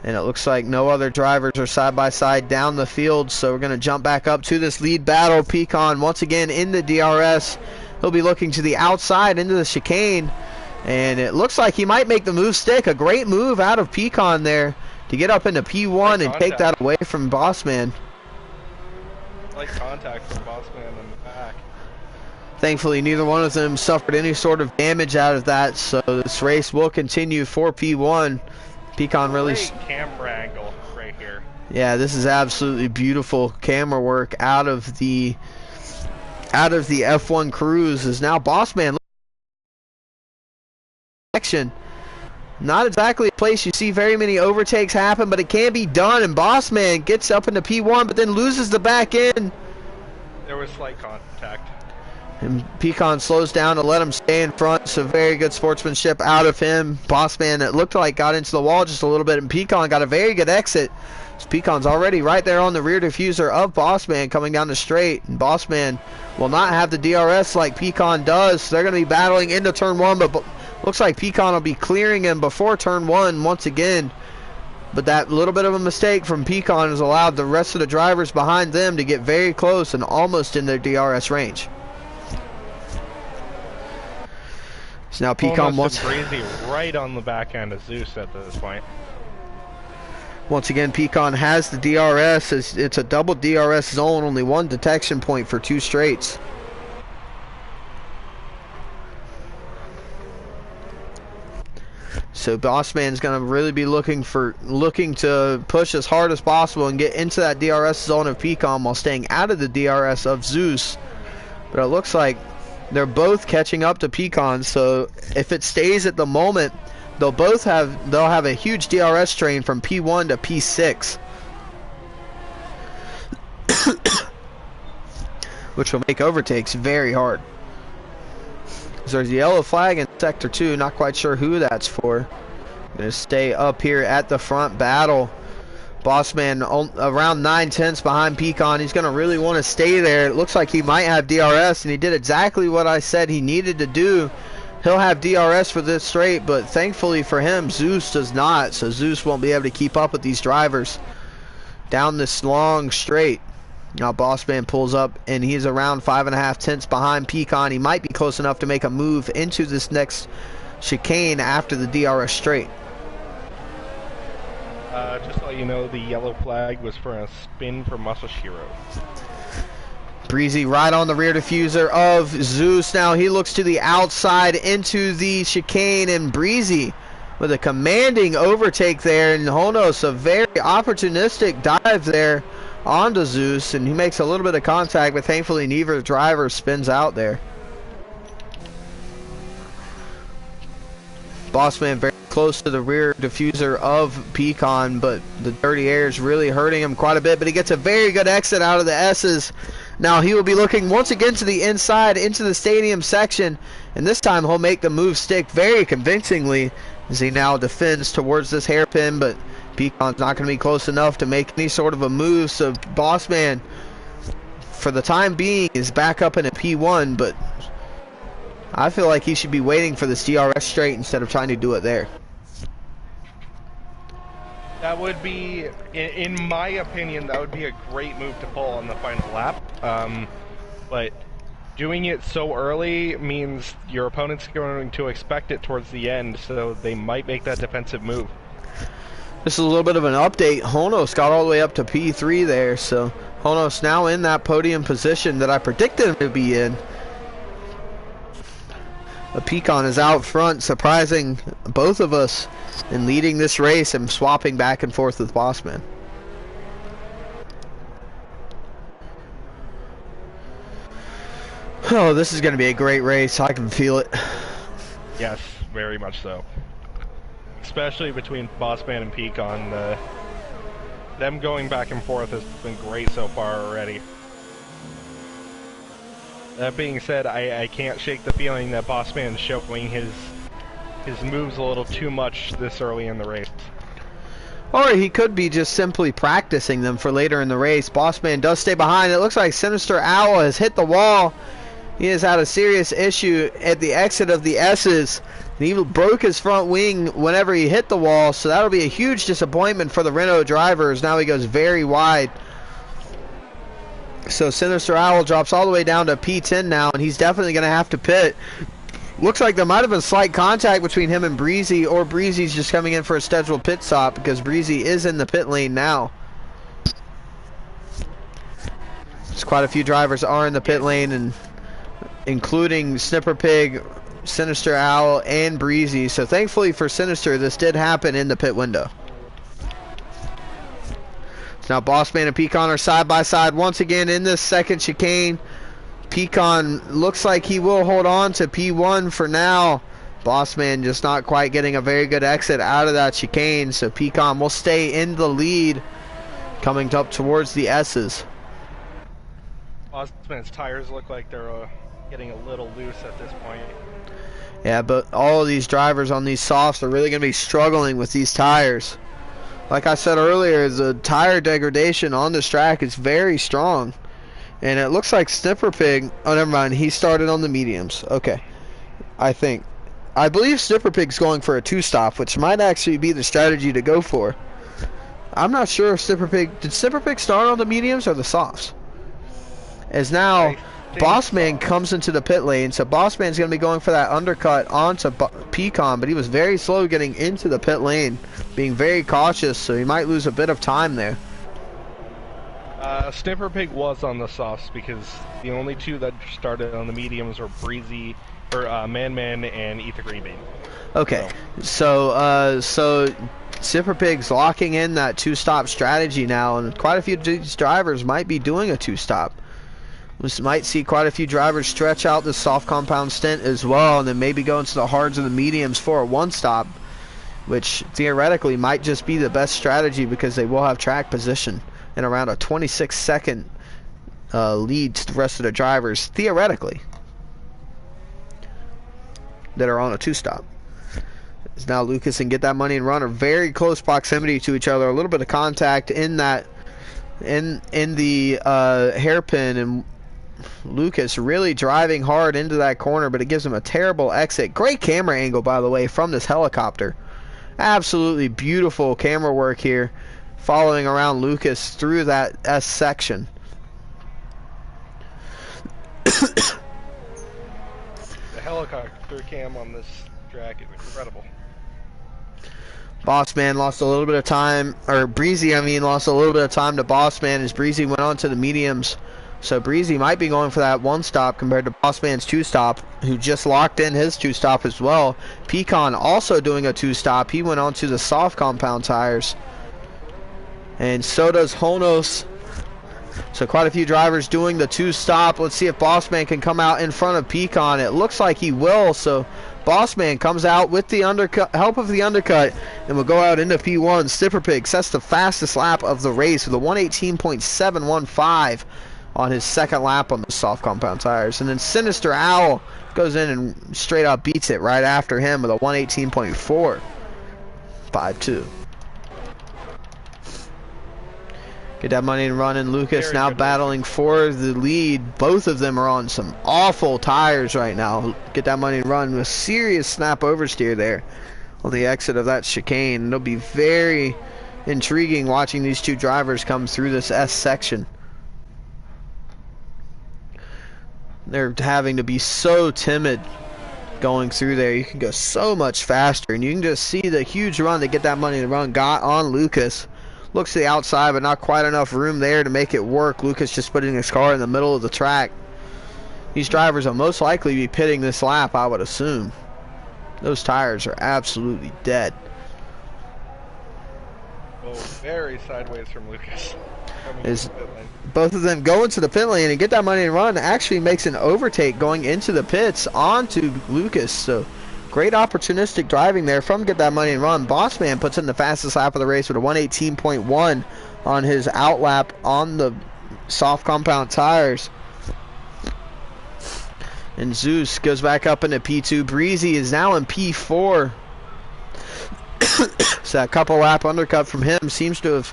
And it looks like no other drivers are side by side down the field, so we're going to jump back up to this lead battle. Pecan once again in the DRS. He'll be looking to the outside into the chicane, and it looks like he might make the move stick. A great move out of Pecan there to get up into P1 and take that away from Bossman. Like contact from Bossman in the back. Thankfully, neither one of them suffered any sort of damage out of that, so this race will continue for P1. Pecan really... Great camera angle right here. Yeah, this is absolutely beautiful camera work out of the F1 Cruise. Is now Bossman. Action. Not exactly a place you see very many overtakes happen, but it can be done, and Bossman gets up into P1 but then loses the back end. There was slight contact. And Pecan slows down to let him stay in front, so very good sportsmanship out of him. Bossman, it looked like, got into the wall just a little bit, and Pecan got a very good exit. So Pecan's already right there on the rear diffuser of Bossman coming down the straight, and Bossman will not have the DRS like Pecan does, so they're going to be battling into turn 1, but looks like Pecan will be clearing him before turn 1 once again. But that little bit of a mistake from Pecan has allowed the rest of the drivers behind them to get very close and almost in their DRS range. So now Pecan wants Breezy right on the back end of Zeus at this point. Once again, Pecan has the DRS. It's a double DRS zone, only one detection point for 2 straights. So Bossman's going to really be looking to push as hard as possible and get into that DRS zone of Pecan while staying out of the DRS of Zeus. But it looks like they're both catching up to Pecan, so if it stays at the moment, they'll have a huge DRS train from P1 to P6. Which will make overtakes very hard. There's a yellow flag in Sector 2, not quite sure who that's for. I'm going to stay up here at the front battle. Bossman around 9/10 behind Pecan. He's going to really want to stay there. It looks like he might have DRS, and he did exactly what I said he needed to do. He'll have DRS for this straight, but thankfully for him, Zeus does not. So Zeus won't be able to keep up with these drivers down this long straight. Now Bossman pulls up, and he's around 5.5 behind Pecan. He might be close enough to make a move into this next chicane after the DRS straight. Just to let you know, the yellow flag was for a spin for Masashiro. Breezy right on the rear diffuser of Zeus. Now he looks to the outside into the chicane, and Breezy with a commanding overtake there, and Honos a very opportunistic dive there onto Zeus, and he makes a little bit of contact, but thankfully neither driver spins out there. Bossman very close to the rear diffuser of Pecan, but the dirty air is really hurting him quite a bit, but he gets a very good exit out of the S's. Now he will be looking once again to the inside into the stadium section, and this time he'll make the move stick very convincingly as he now defends towards this hairpin, but Pecan's not going to be close enough to make any sort of a move, so Bossman for the time being is back up in a P1, but I feel like he should be waiting for this DRS straight instead of trying to do it there. That would be, in my opinion, that would be a great move to pull on the final lap. But doing it so early means your opponent's going to expect it towards the end, so they might make that defensive move. This is a little bit of an update. Honos got all the way up to P3 there, so Honos now in that podium position that I predicted him to be in. But Pecan is out front, surprising both of us and leading this race and swapping back and forth with Bossman. Oh, this is going to be a great race. I can feel it. Yes, very much so. Especially between Bossman and Pecan. Them going back and forth has been great so far already. That being said, I can't shake the feeling that Bossman's showing his moves a little too much this early in the race. Or he could be just simply practicing them for later in the race. Bossman does stay behind. It looks like Sinister Owl has hit the wall. He has had a serious issue at the exit of the S's. He broke his front wing whenever he hit the wall, so that'll be a huge disappointment for the Renault drivers. Now he goes very wide. So Sinister Owl drops all the way down to P10 now, and he's definitely going to have to pit. Looks like there might have been slight contact between him and Breezy, or Breezy's just coming in for a scheduled pit stop because Breezy is in the pit lane now. There's quite a few drivers are in the pit lane, and including Snipper Pig, Sinister Owl, and Breezy. So thankfully for Sinister, this did happen in the pit window. So now Bossman and Pecan are side by side once again in this second chicane. Pecan looks like he will hold on to P1 for now. Bossman just not quite getting a very good exit out of that chicane, so Pecan will stay in the lead coming up towards the S's. Bossman's tires look like they're getting a little loose at this point. Yeah, but all of these drivers on these softs are really going to be struggling with these tires. Like I said earlier, the tire degradation on this track is very strong. And it looks like Snipper Pig, oh never mind, he started on the mediums. Okay, I believe Snipper Pig's going for a two-stop, which might actually be the strategy to go for. I'm not sure if did Snipper Pig start on the mediums or the softs? As now Bossman comes into the pit lane, so Bossman's going to be going for that undercut onto Pecan, but he was very slow getting into the pit lane, being very cautious, so he might lose a bit of time there. Snipper Pig was on the softs because the only two that started on the mediums were Breezy, or Man and Ether Greenbean. Okay, so Snipper Pig's locking in that two-stop strategy now, and quite a few of these drivers might be doing a two-stop. We might see quite a few drivers stretch out the soft compound stint as well, and then maybe go into the hards and the mediums for a one-stop, which theoretically might just be the best strategy because they will have track position and around a 26-second lead to the rest of the drivers, theoretically, that are on a two-stop. As now Lucas and Get That Money and Run are very close proximity to each other. A little bit of contact in that, in the hairpin, and Lucas really driving hard into that corner, but it gives him a terrible exit. Great camera angle, by the way, from this helicopter. Absolutely beautiful camera work here, following around Lucas through that S section. The helicopter cam on this track is incredible. Bossman lost a little bit of time, or Breezy, I mean, lost a little bit of time to Bossman as Breezy went on to the mediums So Breezy might be going for that 1-stop compared to Bossman's 2-stop, who just locked in his 2-stop as well. Pecan also doing a 2-stop. He went on to the soft compound tires. And so does Honos. So quite a few drivers doing the 2-stop. Let's see if Bossman can come out in front of Pecan. It looks like he will. So Bossman comes out with the help of the undercut and will go out into P1. Snipperpig sets the fastest lap of the race with a 118.715 on his second lap on the soft compound tires. And then Sinister Owl goes in and straight up beats it right after him with a 118.452. Get that money and run, and Lucas now battling for the lead. Both of them are on some awful tires right now. Get that money and run with serious snap oversteer there on the exit of that chicane. It'll be very intriguing watching these two drivers come through this S section. They're having to be so timid going through there. You can go so much faster, and you can just see the huge run that Get That Money to Run got on Lucas. Looks to the outside, but not quite enough room there to make it work. Lucas just putting his car in the middle of the track. These drivers will most likely be pitting this lap, I would assume. Those tires are absolutely dead. Oh, very sideways from Lucas. Is both of them go into the pit lane, and Get That Money and Run actually makes an overtake going into the pits onto Lucas. So great opportunistic driving there from Get That Money and Run. Bossman puts in the fastest lap of the race with a 118.1 on his outlap on the soft compound tires. And Zeus goes back up into P2. Breezy is now in P4. So a couple lap undercut from him seems to have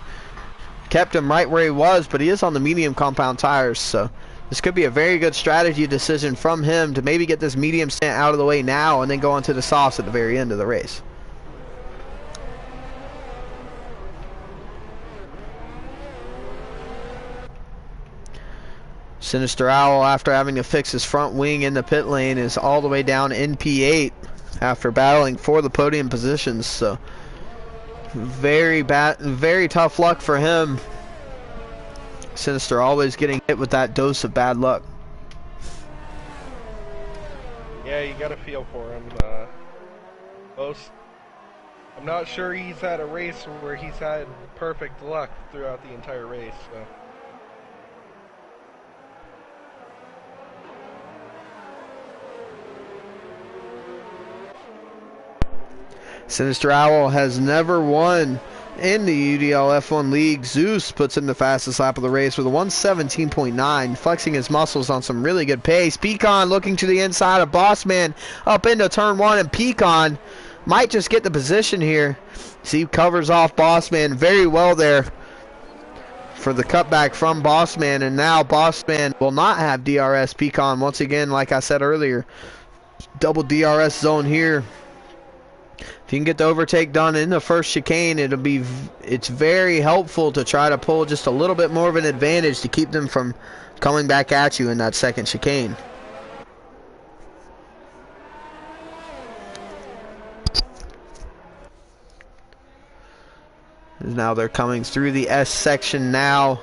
kept him right where he was, but he is on the medium compound tires, so this could be a very good strategy decision from him to maybe get this medium stint out of the way now and then go into the softs at the very end of the race. Sinister Owl, after having to fix his front wing in the pit lane, is all the way down in P8 after battling for the podium positions, so very tough luck for him. Sinister always getting hit with that dose of bad luck. Yeah, you gotta feel for him. I'm not sure he's had a race where he's had perfect luck throughout the entire race, so. Sinister Owl has never won in the UDL F1 League. Zeus puts in the fastest lap of the race with a 117.9, flexing his muscles on some really good pace. Pecan looking to the inside of Bossman up into turn 1, and Pecan might just get the position here. See, he covers off Bossman very well there for the cutback from Bossman, and now Bossman will not have DRS. Pecan, once again, like I said earlier, double DRS zone here. If you can get the overtake done in the first chicane, it's very helpful to try to pull just a little bit more of an advantage to keep them from coming back at you in that second chicane. Now they're coming through the S section now.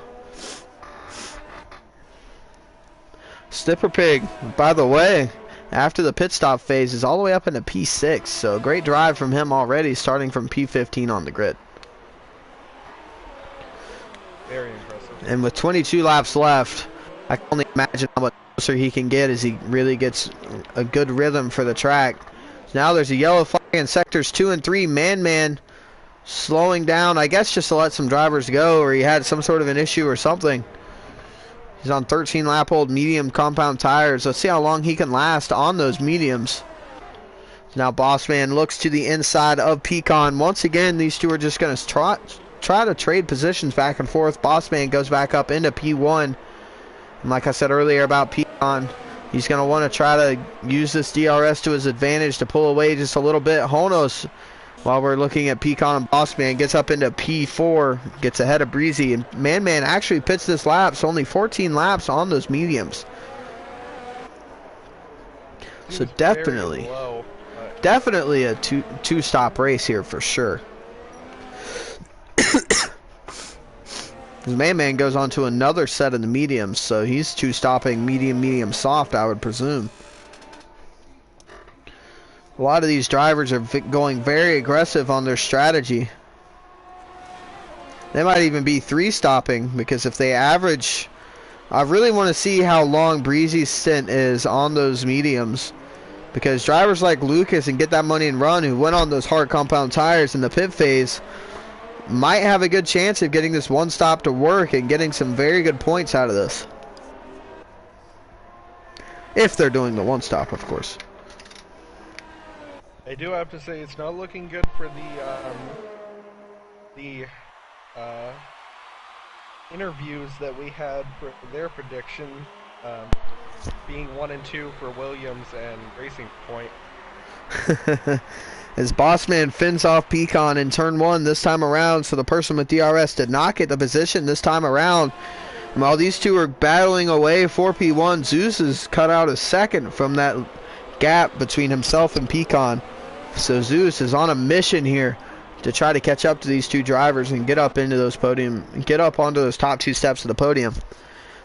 Snipperpig, by the way, after the pit stop phase, is all the way up into P6, so great drive from him already, starting from P15 on the grid. Very impressive. And with 22 laps left, I can only imagine how much closer he can get as he really gets a good rhythm for the track. Now there's a yellow flag in sectors 2 and 3. Man slowing down, I guess just to let some drivers go, or he had some sort of an issue or something. He's on 13-lap-old medium compound tires. Let's see how long he can last on those mediums. Now Bossman looks to the inside of Pecan. Once again, these two are just going to try to trade positions back and forth. Bossman goes back up into P1. And like I said earlier about Pecan, he's going to want to try to use this DRS to his advantage to pull away just a little bit. Honos, while we're looking at Pecan and Bossman, gets up into P4, gets ahead of Breezy, and Man actually pits this lap, so only 14 laps on those mediums. So definitely a two-stop race here for sure. His main man goes on to another set of the mediums, so he's two stopping medium, medium, soft, I would presume. A lot of these drivers are going very aggressive on their strategy. They might even be three stopping, because if they average, I really want to see how long Breezy's stint is on those mediums. Because drivers like Lucas and Get That Money and Run, who went on those hard compound tires in the pit phase, might have a good chance of getting this one stop to work and getting some very good points out of this. If they're doing the one stop, of course. I do have to say it's not looking good for the interviews that we had for their prediction, being 1 and 2 for Williams and Racing Point. As Bossman fins off Pecan in turn 1 this time around, so the person with DRS did not get the position this time around. And while these two are battling away for P1, Zeus has cut out a second from that gap between himself and Pecan. So Zeus is on a mission here to try to catch up to these two drivers and get up into those podium, get up onto those top 2 steps of the podium.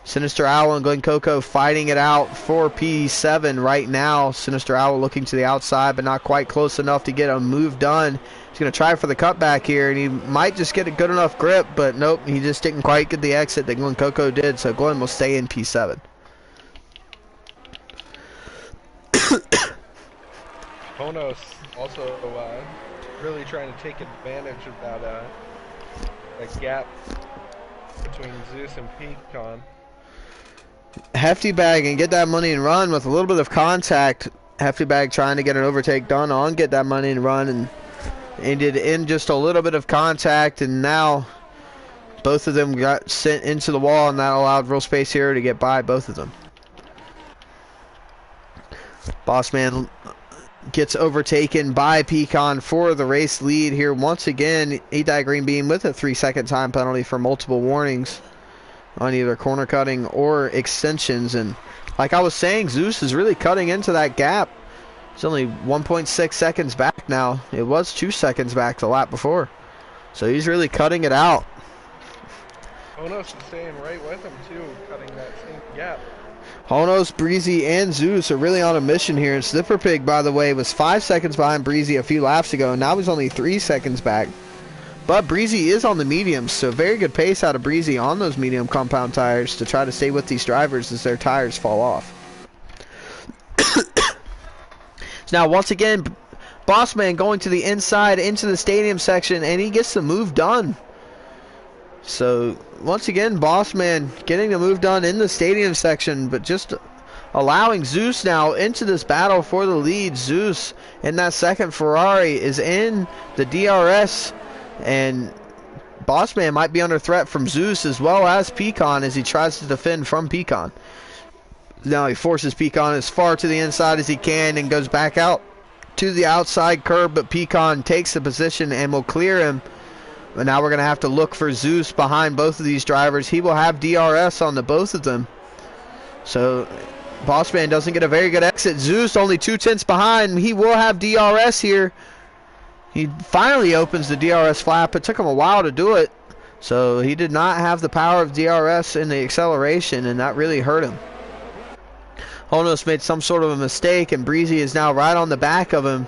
Sinister Owl and Glen Coco fighting it out for P7 right now. Sinister Owl looking to the outside, but not quite close enough to get a move done. He's going to try for the cutback here, and he might just get a good enough grip, but nope, he just didn't quite get the exit that Glen Coco did, so Glen will stay in P7. Ponos also really trying to take advantage of that gap between Zeus and Pecan. Hefty Bag and Get That Money and Run with a little bit of contact. Hefty Bag trying to get an overtake done on Get That Money and Run, and ended in just a little bit of contact, and now both of them got sent into the wall, and that allowed real space here to get by both of them. Bossman gets overtaken by Pecan for the race lead here once again. Eat Green Bean with a 3-second time penalty for multiple warnings on either corner cutting or extensions. And like I was saying, Zeus is really cutting into that gap. It's only 1.6 seconds back now. It was 2 seconds back the lap before. So he's really cutting it out. Honos is staying right with him too, cutting that same gap. Honos, Breezy, and Zeus are really on a mission here. And Sniffer Pig, by the way, was 5 seconds behind Breezy a few laps ago. And now he's only 3 seconds back. But Breezy is on the mediums, so very good pace out of Breezy on those medium compound tires to try to stay with these drivers as their tires fall off. So now, once again, Bossman going to the inside into the stadium section, and he gets the move done. So, once again, Bossman getting the move done in the stadium section, but just allowing Zeus now into this battle for the lead. Zeus in that second Ferrari is in the DRS, and Bossman might be under threat from Zeus as well as Pecan as he tries to defend from Pecan. Now he forces Pecan as far to the inside as he can and goes back out to the outside curb, but Pecan takes the position and will clear him. But now we're going to have to look for Zeus behind both of these drivers. He will have DRS on the both of them. So Bossman doesn't get a very good exit. Zeus only 2/10 behind. He will have DRS here. He finally opens the DRS flap. It took him a while to do it. So he did not have the power of DRS in the acceleration, and that really hurt him. Honos made some sort of a mistake, and Breezy is now right on the back of him.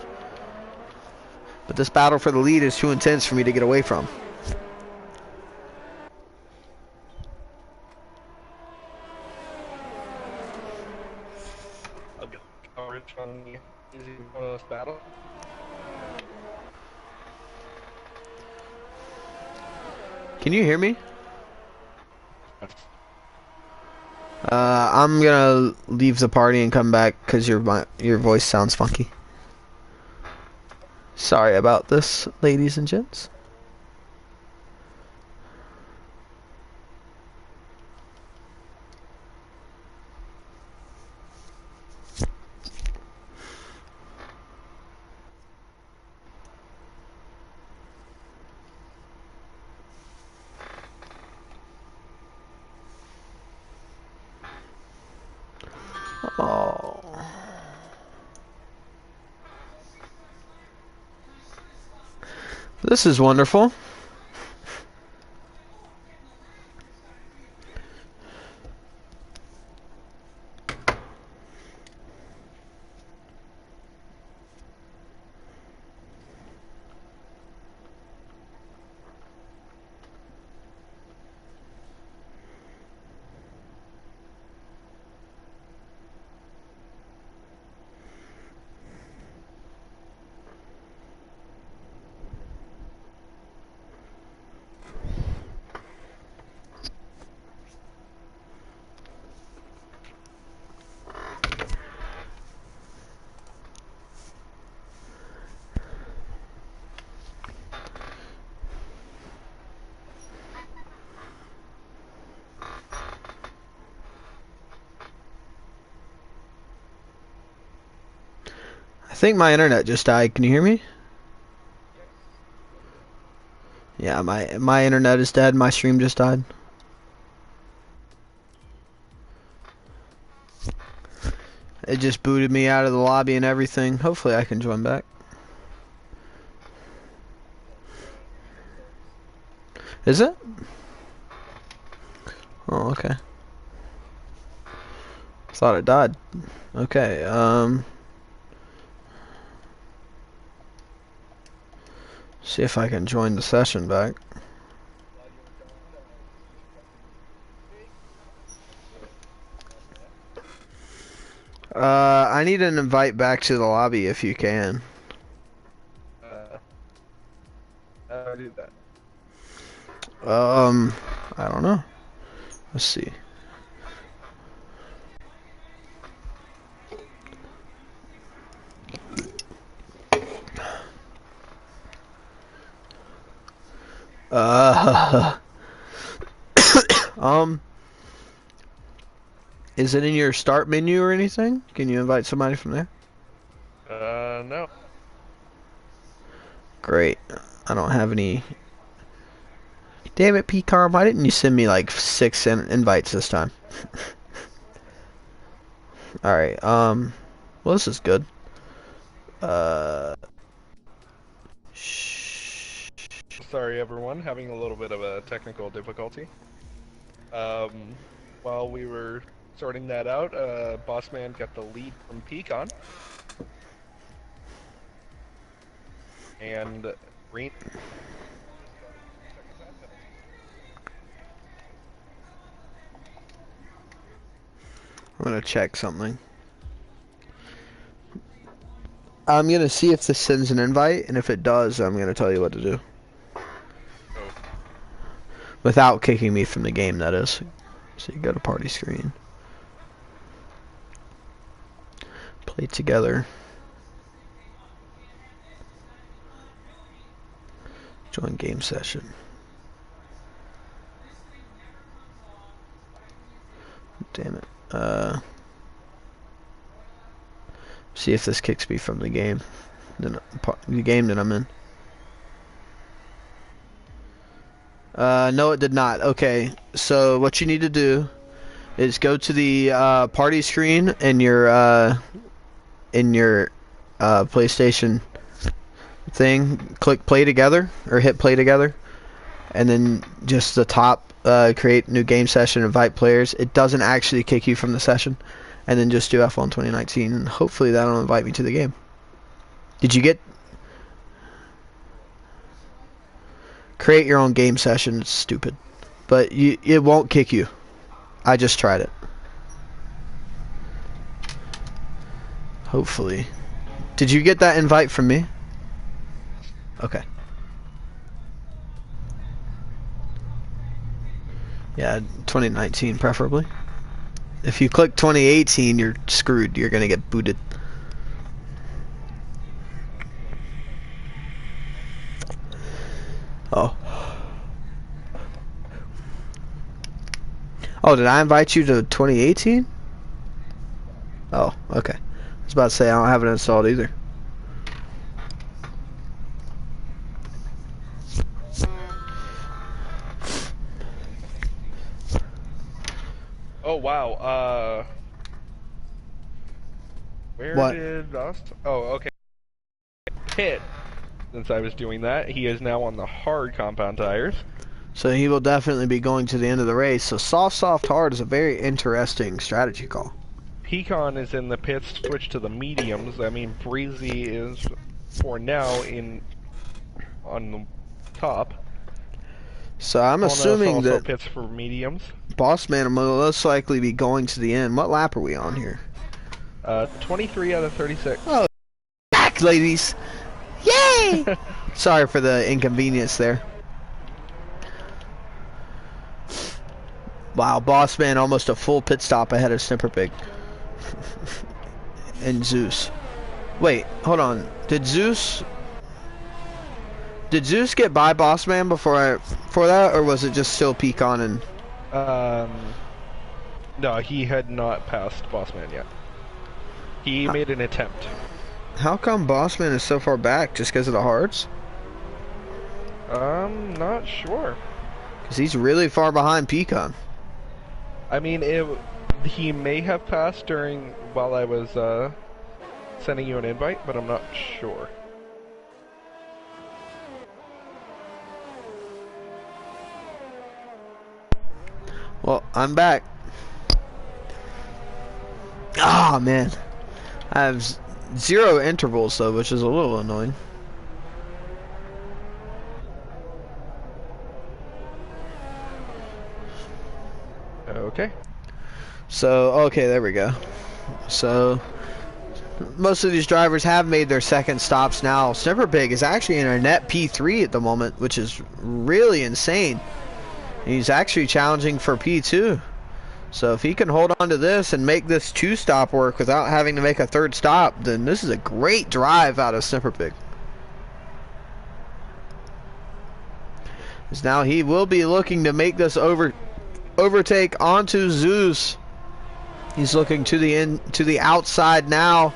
But this battle for the lead is too intense for me to get away from. Coverage on the easy bonus battle. Can you hear me? I'm gonna leave the party and come back because your voice sounds funky. Sorry about this, ladies and gents. Oh. This is wonderful. think my internet just died. Can you hear me? Yeah, my internet is dead. My stream just died. It just booted me out of the lobby and everything. Hopefully I can join back. Is it? Oh, okay. Thought it died. Okay, see if I can join the session back. I need an invite back to the lobby if you can. How do I do that? I don't know. Let's see. Is it in your start menu or anything? Can you invite somebody from there? No. Great. I don't have any. Damn it, Pecan, why didn't you send me like 6 invites this time? Alright, well, this is good. Sorry, everyone, having a little bit of a technical difficulty. While we were sorting that out, Bossman got the lead from Pecan. And Green. I'm gonna check something. I'm gonna see if this sends an invite, and if it does, I'm gonna tell you what to do. Oh. Without kicking me from the game, that is. So you go to party screen. Play together. Join game session. Damn it. See if this kicks me from the game. The game that I'm in. No, it did not. Okay, so what you need to do is go to the party screen in your PlayStation thing. Click play together or hit play together, and then just the top create new game session, invite players. It doesn't actually kick you from the session, and then just do F1 2019, and hopefully that'll invite me to the game. Did you get? Create your own game session. It's stupid, but it won't kick you. I just tried it. Hopefully. Did you get that invite from me? Okay. Yeah, 2019 preferably. If you click 2018, you're screwed. You're gonna get booted. Oh. Oh, did I invite you to 2018? Oh, okay. I was about to say I don't have it installed either. Oh, wow. Where What? did Lost? Oh, okay. Pit. Since I was doing that, he is now on the hard compound tires. So he will definitely be going to the end of the race. So soft, hard is a very interesting strategy call. Pecan is in the pits, switch to the mediums. I mean, Breezy is, for now, on the top. So I'm assuming also that pits for mediums. Bossman will most likely be going to the end. What lap are we on here? 23 out of 36. Oh, back, ladies! Yay! Sorry for the inconvenience there. Wow, Bossman almost a full pit stop ahead of Snipperpig. And Zeus. Wait, hold on. Did Zeus get by Bossman before that, or was it just still Pecan and? No, he had not passed Bossman yet. He made an attempt. How come Bossman is so far back? Just because of the hards? Not sure. Because he's really far behind Pecan. I mean, he may have passed while I was sending you an invite, but I'm not sure. Well, I'm back. Ah, man. I have 0 intervals, though, which is a little annoying. Okay. So, okay, there we go. So, most of these drivers have made their second stops now. Snipper Pig is actually in a net P3 at the moment, which is really insane. He's actually challenging for P2. So if he can hold on to this and make this 2-stop work without having to make a 3rd stop, then this is a great drive out of Snipper Pig. Because now he will be looking to make this overtake onto Zeus. He's looking to the outside now.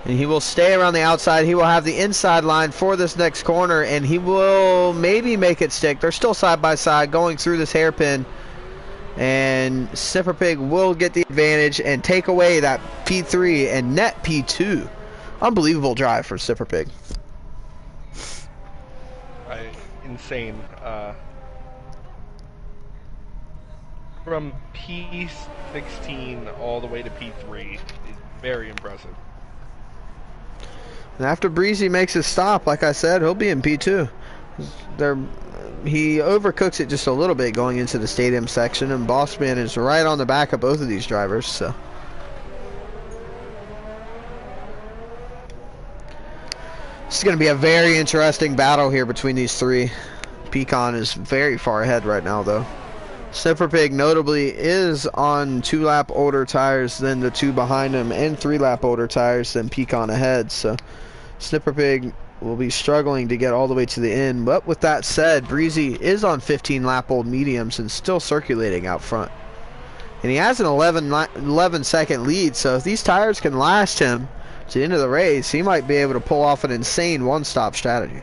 And he will stay around the outside. He will have the inside line for this next corner, and he will maybe make it stick. They're still side by side going through this hairpin. And Snipper Pig will get the advantage and take away that P3 and net P2. Unbelievable drive for Snipper Pig. Insane. From P16 all the way to P3 is very impressive. And after Breezy makes his stop, like I said, he'll be in P2. He overcooks it just a little bit going into the stadium section, and Bossman is right on the back of both of these drivers. So this is going to be a very interesting battle here between these three. Pecan is very far ahead right now, though. Snipper Pig notably is on 2-lap older tires than the 2 behind him, and 3-lap older tires than Pecan ahead. So Snipper Pig will be struggling to get all the way to the end. But with that said, Breezy is on 15-lap old mediums and still circulating out front. And he has an 11-second lead, so if these tires can last him to the end of the race, he might be able to pull off an insane one-stop strategy.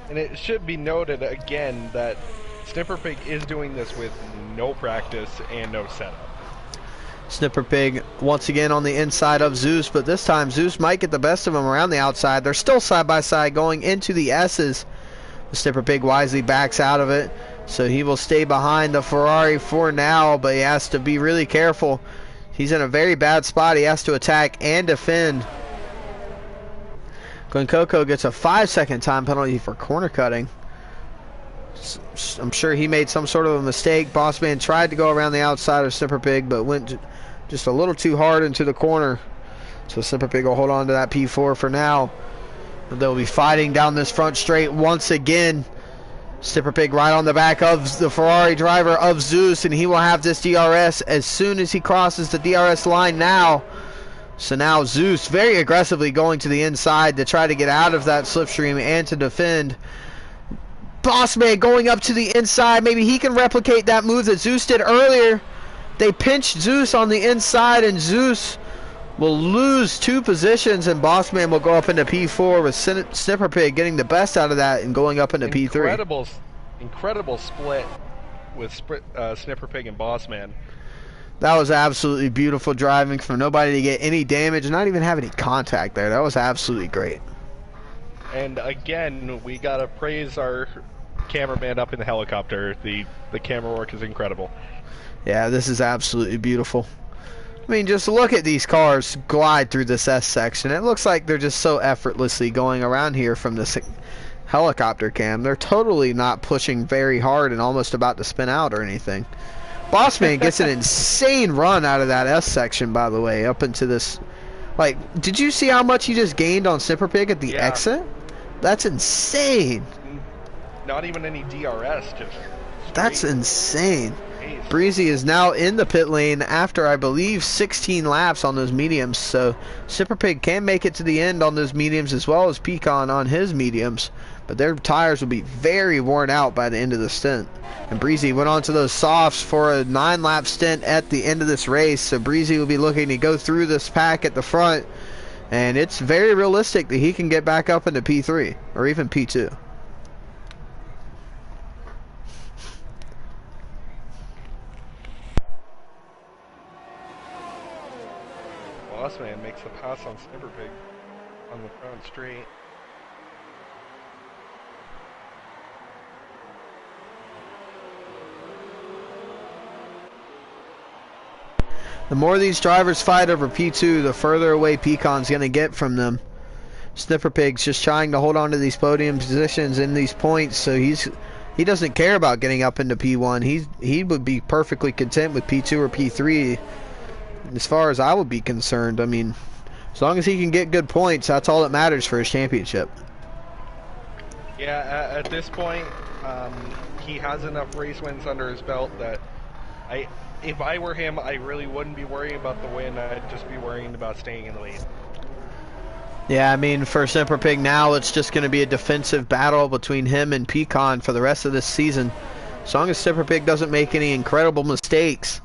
And it should be noted again that Snipper Pig is doing this with no practice and no setup. Snipper Pig once again on the inside of Zeus, but this time Zeus might get the best of him around the outside. They're still side by side going into the S's. The Snipper Pig wisely backs out of it, so he will stay behind the Ferrari for now, but he has to be really careful. He's in a very bad spot. He has to attack and defend. Glen Coco gets a 5-second time penalty for corner cutting. I'm sure he made some sort of a mistake. Bossman tried to go around the outside of Snipper Pig, but went just a little too hard into the corner. So Snipper Pig will hold on to that P4 for now. But they'll be fighting down this front straight once again. Snipper Pig right on the back of the Ferrari driver of Zeus, and he will have this DRS as soon as he crosses the DRS line now. So now Zeus very aggressively going to the inside to try to get out of that slipstream and to defend. Bossman going up to the inside. Maybe he can replicate that move that Zeus did earlier. They pinched Zeus on the inside, and Zeus will lose 2 positions, and Bossman will go up into P4 with Snipper Pig getting the best out of that and going up into P3. Incredible split with Snipper Pig and Bossman. That was absolutely beautiful driving for nobody to get any damage, not even have any contact there. That was absolutely great. And again, we gotta praise our cameraman up in the helicopter. The camera work is incredible. Yeah, this is absolutely beautiful. I mean, just look at these cars glide through this S section. It looks like they're just so effortlessly going around here from this helicopter cam. They're totally not pushing very hard and almost about to spin out or anything. Bossman gets an insane run out of that S section, by the way, up into this. Like, did you see how much he just gained on Snipper Pig at the exit? That's insane. Not even any DRS, just that's insane. pace. Breezy is now in the pit lane after, I believe, 16 laps on those mediums. So Snipper Pig can make it to the end on those mediums as well as Pecan on his mediums. But their tires will be very worn out by the end of the stint. And Breezy went on to those softs for a 9-lap stint at the end of this race. So Breezy will be looking to go through this pack at the front And it's very realistic that he can get back up into P3 or even P2. Bossman makes the pass on Snipperpig on the front straight. The more these drivers fight over P2, the further away Peacon's going to get from them. Snipperpig's just trying to hold on to these podium positions in these points, so he doesn't care about getting up into P1. He would be perfectly content with P2 or P3 as far as I would be concerned. I mean, as long as he can get good points, that's all that matters for his championship. Yeah, at this point, he has enough race wins under his belt that if I were him, I really wouldn't be worrying about the win. I'd just be worrying about staying in the lead. Yeah, I mean, for Snipperpig now, it's just going to be a defensive battle between him and Pecan for the rest of this season. As long as Snipperpig doesn't make any incredible mistakes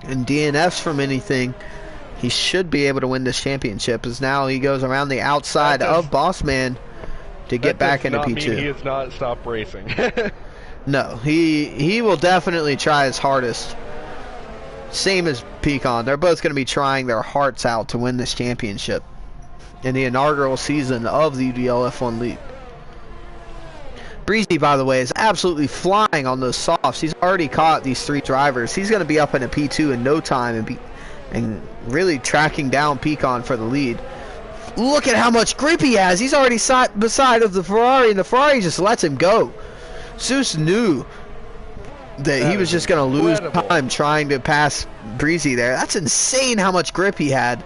and DNFs from anything, he should be able to win this championship, as now he goes around the outside of Bossman to get back into P2. Mean he has not stopped racing. No, he will definitely try his hardest. Same as Pecan. They're both going to be trying their hearts out to win this championship in the inaugural season of the UDL F1 League. Breezy, by the way, is absolutely flying on those softs. He's already caught these three drivers. He's going to be up in a P2 in no time and really tracking down Pecan for the lead. Look at how much grip he has. He's already sat beside of the Ferrari, and the Ferrari just lets him go. Zeus knew that he was just going to lose time trying to pass Breezy there. That's insane how much grip he had.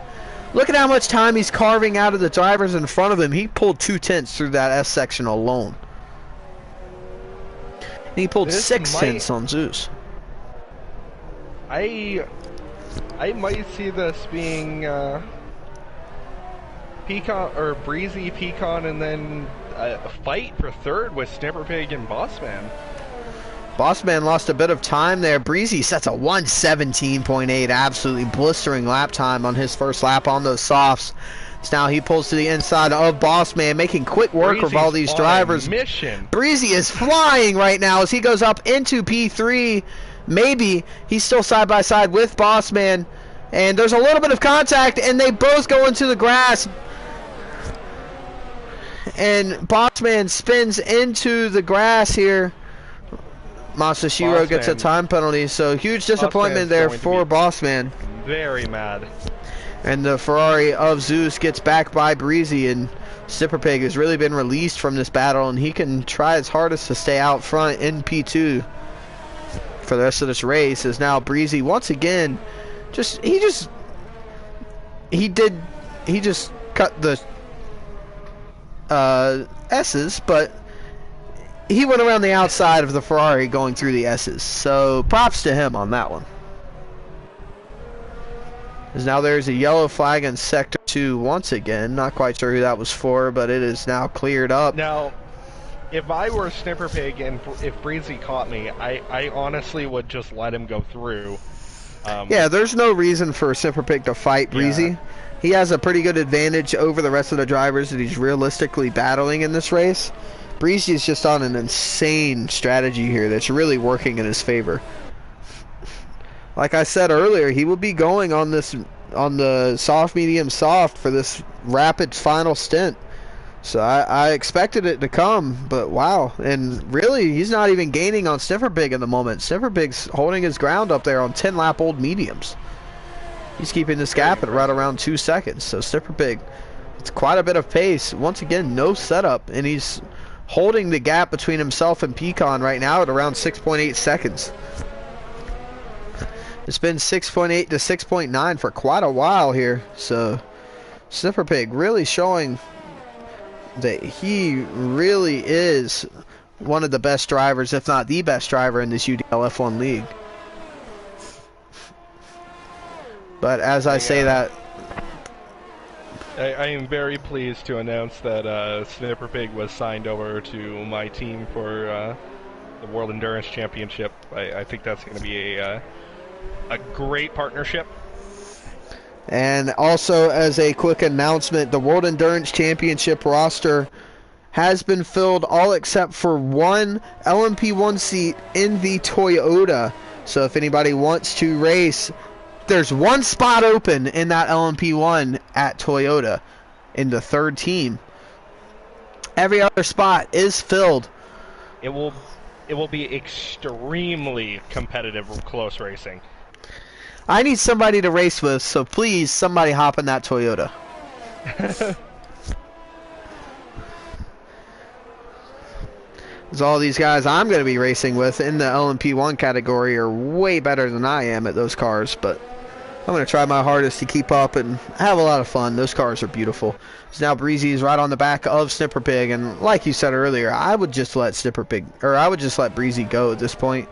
Look at how much time he's carving out of the drivers in front of him. He pulled 2/10 through that S section alone. And he pulled 6/10 on Zeus. I might see this being Pecan or Breezy, Pecan, and then a fight for third with Snipperpig and Bossman. Bossman lost a bit of time there. Breezy sets a 1:17.8, absolutely blistering lap time on his first lap on those softs. So now he pulls to the inside of Bossman, making quick work Breezy's of all these drivers. Breezy is flying right now as he goes up into P3. Maybe he's still side by side with Bossman, and there's a little bit of contact, and they both go into the grass. And Bossman spins into the grass here. Masashiro gets a time penalty, so huge disappointment there for Bossman. Very mad. And the Ferrari of Zeus gets back by Breezy, and Snipperpig has really been released from this battle, and he can try his hardest to stay out front in P2 for the rest of this race. As now Breezy once again he just cut the S's, but he went around the outside of the Ferrari going through the S's. So props to him on that one. As now there's a yellow flag in Sector 2 once again. Not quite sure who that was for, but it is now cleared up. Now, if I were Snipperpig and if Breezy caught me, I honestly would just let him go through. Yeah, there's no reason for Snipperpig to fight Breezy. Yeah. He has a pretty good advantage over the rest of the drivers that he's realistically battling in this race. Breezy is just on an insane strategy here that's really working in his favor. Like I said earlier, he will be going on the soft, medium, soft for this rapid final stint. So I expected it to come, but wow. And really, he's not even gaining on Snipperpig in the moment. Snipperpig's holding his ground up there on 10-lap-old mediums. He's keeping this gap at right around 2 seconds. So Snipperpig, it's quite a bit of pace. Once again, no setup, and he's holding the gap between himself and Pecan right now at around 6.8 seconds. It's been 6.8 to 6.9 for quite a while here. So Snipperpig really showing that he really is one of the best drivers, if not the best driver in this UDL F1 League. But as I say that, I am very pleased to announce that Snipperpig was signed over to my team for the World Endurance Championship. I think that's going to be a great partnership. And also, as a quick announcement, the World Endurance Championship roster has been filled, all except for one LMP1 seat in the Toyota. So if anybody wants to race, there's one spot open in that LMP1 at Toyota in the third team. Every other spot is filled. It will be extremely competitive, close racing. I need somebody to race with, so please, somebody hop in that Toyota. Because all these guys I'm going to be racing with in the LMP1 category are way better than I am at those cars, but I'm going to try my hardest to keep up and have a lot of fun. Those cars are beautiful. So now Breezy is right on the back of Snipper Pig, and like you said earlier, I would just let Breezy go at this point.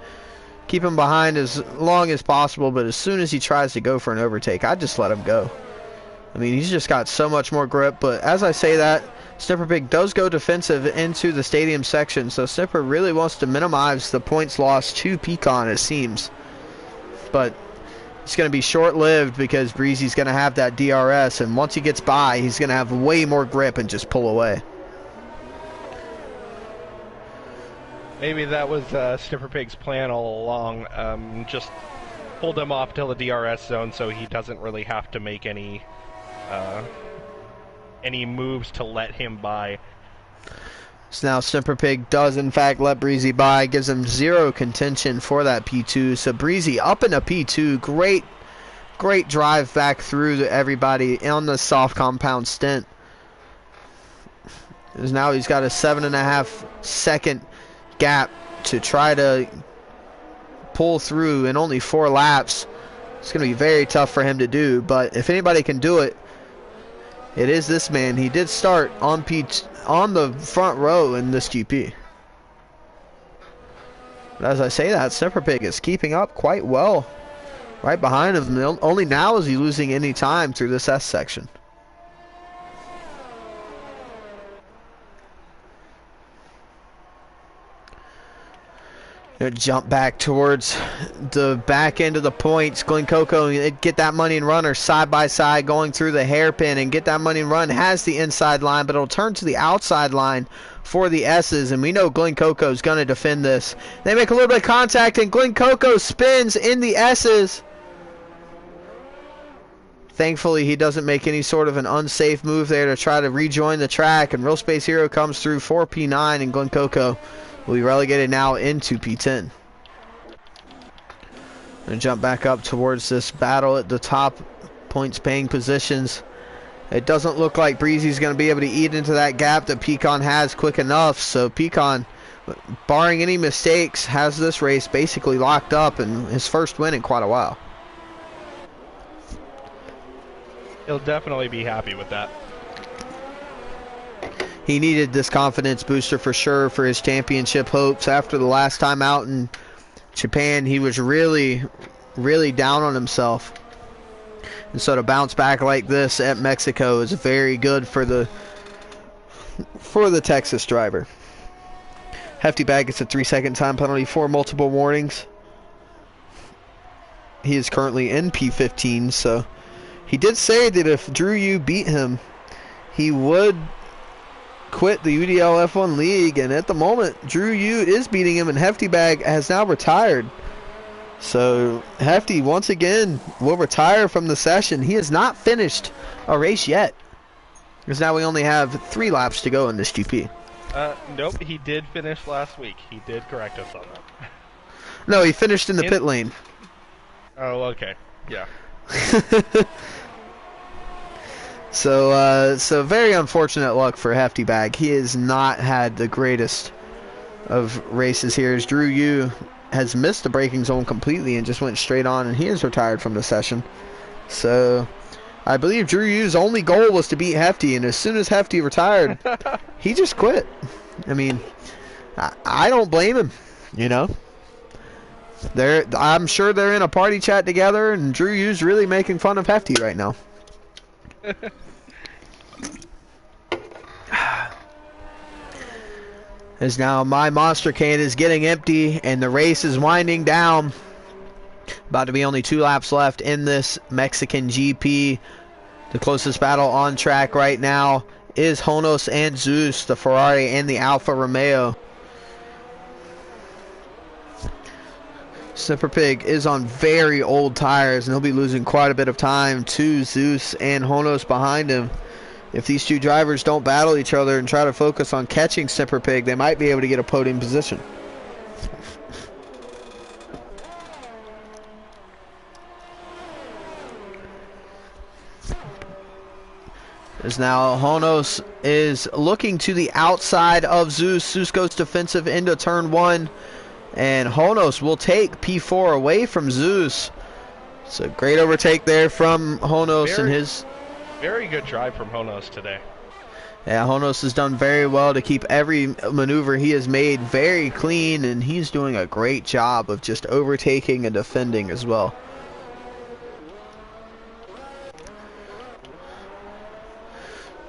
Keep him behind as long as possible, but as soon as he tries to go for an overtake, I'd just let him go. I mean, he's just got so much more grip, but as I say that, Snipper Pig does go defensive into the stadium section, so Snipper really wants to minimize the points lost to Pecan, it seems. But it's going to be short-lived because Breezy's going to have that DRS, and once he gets by, he's going to have way more grip and just pull away. Maybe that was Snipper Pig's plan all along. Just hold him off till the DRS zone so he doesn't really have to make any moves to let him by. So now Snipper Pig does in fact let Breezy by, gives him zero contention for that P2. So Breezy up in a P2, great drive back through to everybody on the soft compound stint. As now he's got a 7.5 second gap to try to pull through in only 4 laps. It's going to be very tough for him to do, but if anybody can do it, it is this man. He did start on the front row in this GP. But as I say that, Snipper Pig is keeping up quite well right behind him. Only now is he losing any time through this S section. Jump back towards the back end of the points. Glen Coco get that money and runner side by side going through the hairpin, and get that money and run has the inside line, but it'll turn to the outside line for the S's, and we know Glen Coco is going to defend this. They make a little bit of contact, and Glen Coco spins in the S's. Thankfully, he doesn't make any sort of an unsafe move there to try to rejoin the track, and Real Space Hero comes through for P9, and Glen Coco will be relegated now into P10. And jump back up towards this battle at the top points paying positions. It doesn't look like Breezy's going to be able to eat into that gap that Pecan has quick enough. So Pecan, barring any mistakes, has this race basically locked up and his first win in quite a while. He'll definitely be happy with that. He needed this confidence booster for sure for his championship hopes. After the last time out in Japan, he was really down on himself. And so to bounce back like this at Mexico is very good for the Texas driver. Hefty Bag gets a 3-second time penalty for multiple warnings. He is currently in P15, so he did say that if Drew Yu beat him, he would quit the UDL F1 League, and at the moment Drew Yu is beating him, and Hefty Bag has now retired. So Hefty once again will retire from the session. He has not finished a race yet, because now we only have 3 laps to go in this GP. Nope, he did finish last week. He did correct us on that. No, he finished in the pit lane. Oh, okay. Yeah. So very unfortunate luck for Hefty Bag. He has not had the greatest of races here, as Drew Yu has missed the braking zone completely and just went straight on, and he is retired from the session. So I believe Drew Yu's only goal was to beat Hefty, and as soon as Hefty retired, he just quit. I mean, I don't blame him, you know. I'm sure they're in a party chat together, and Drew Yu's really making fun of Hefty right now. As now my monster can is getting empty and the race is winding down. About to be only 2 laps left in this Mexican GP. The closest battle on track right now is Honos and Zeus, the Ferrari and the Alfa Romeo. Snipper Pig is on very old tires, and he'll be losing quite a bit of time to Zeus and Honos behind him. If these two drivers don't battle each other and try to focus on catching Snipper Pig, they might be able to get a podium position. As now Honos is looking to the outside of Zeus. Zeus goes defensive into turn 1. And Honos will take P4 away from Zeus. It's a great overtake there from Honos and his... Very good drive from Honos today. Yeah, Honos has done very well to keep every maneuver he has made very clean, and he's doing a great job of just overtaking and defending as well.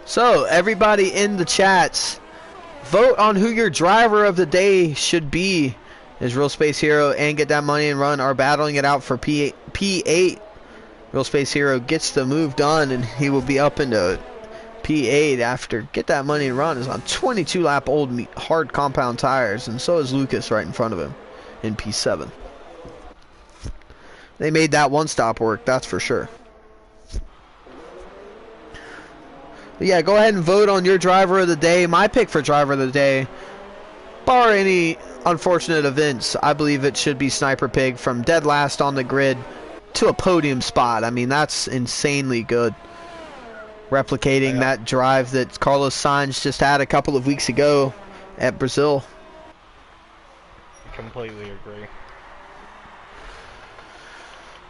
So, everybody in the chats, vote on who your driver of the day should be. As Real Space Hero and Get That Money and Run are battling it out for P8. Real Space Hero gets the move done, and he will be up into P8 after Get That Money and Run is on 22 lap old hard compound tires, and so is Lucas right in front of him in P7. They made that one stop work, that's for sure. But yeah, go ahead and vote on your driver of the day. My pick for driver of the day, bar any unfortunate events, I believe it should be Sniper Pig from dead last on the grid to a podium spot. I mean, that's insanely good. Replicating that drive that Carlos Sainz just had a couple of weeks ago at Brazil. Completely agree.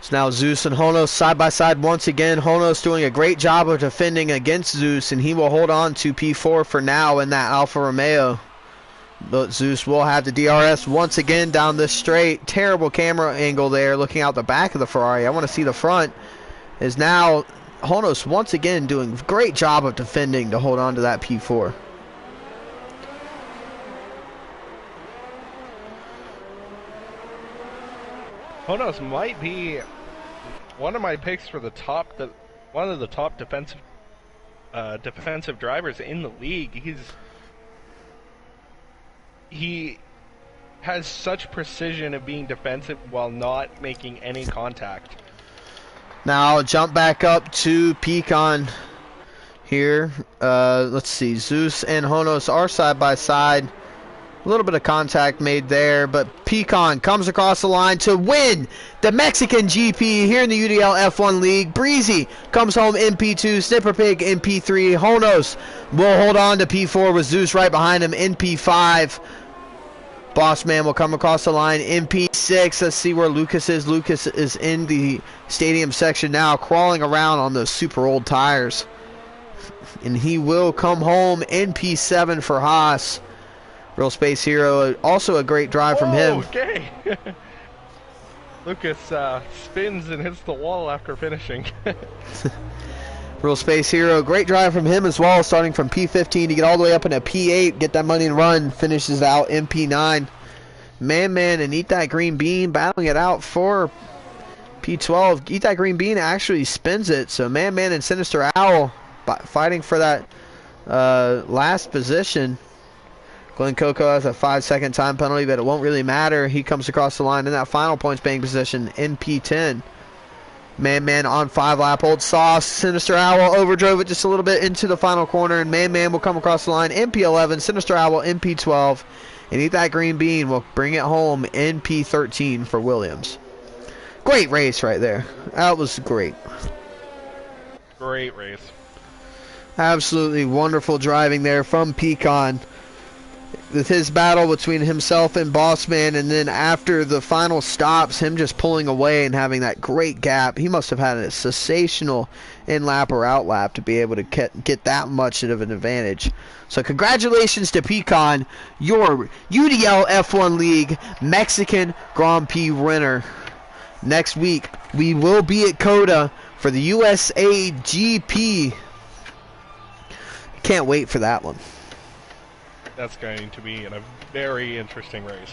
So now Zeus and Honos side by side once again. Honos doing a great job of defending against Zeus, and he will hold on to P4 for now in that Alfa Romeo. But Zeus will have the DRS once again down this straight. Terrible camera angle there looking out the back of the Ferrari. I want to see the front. Is now Honos once again doing a great job of defending to hold on to that P4. Honos might be one of my picks for one of the top defensive drivers in the league. He has such precision of being defensive while not making any contact. Now I'll jump back up to Pecan here. Let's see, Zeus and Honos are side by side. A little bit of contact made there, but Pecan comes across the line to win the Mexican GP here in the UDL F1 League. Breezy comes home in P2, Snipper Pig in P3. Honos will hold on to P4 with Zeus right behind him in P5. Bossman will come across the line in P6. Let's see where Lucas is. Lucas is in the stadium section now, crawling around on those super old tires. And he will come home in P7 for Haas. Real Space Hero, also a great drive from him. Okay. Lucas spins and hits the wall after finishing. Real Space Hero, great drive from him as well, starting from P15 to get all the way up into P8, get that money and run, finishes out in P9. Man and Eat That Green Bean battling it out for P12. Eat That Green Bean actually spins it, so Man and Sinister Owl fighting for that last position. Glenn Coco has a 5-second time penalty, but it won't really matter. He comes across the line in that final points bank position in P10. Man on 5-lap old sauce. Sinister Owl overdrove it just a little bit into the final corner, and Man will come across the line in P11. Sinister Owl in P12. And Eat That Green Bean will bring it home in P13 for Williams. Great race right there. That was great. Great race. Absolutely wonderful driving there from Pecan. With his battle between himself and Bossman, and then after the final stops, him just pulling away and having that great gap. He must have had a sensational in-lap or out-lap to be able to get that much of an advantage. So congratulations to Pecan, your UDL F1 League Mexican Grand Prix winner. Next week, we will be at COTA for the USA GP. Can't wait for that one. That's going to be a very interesting race.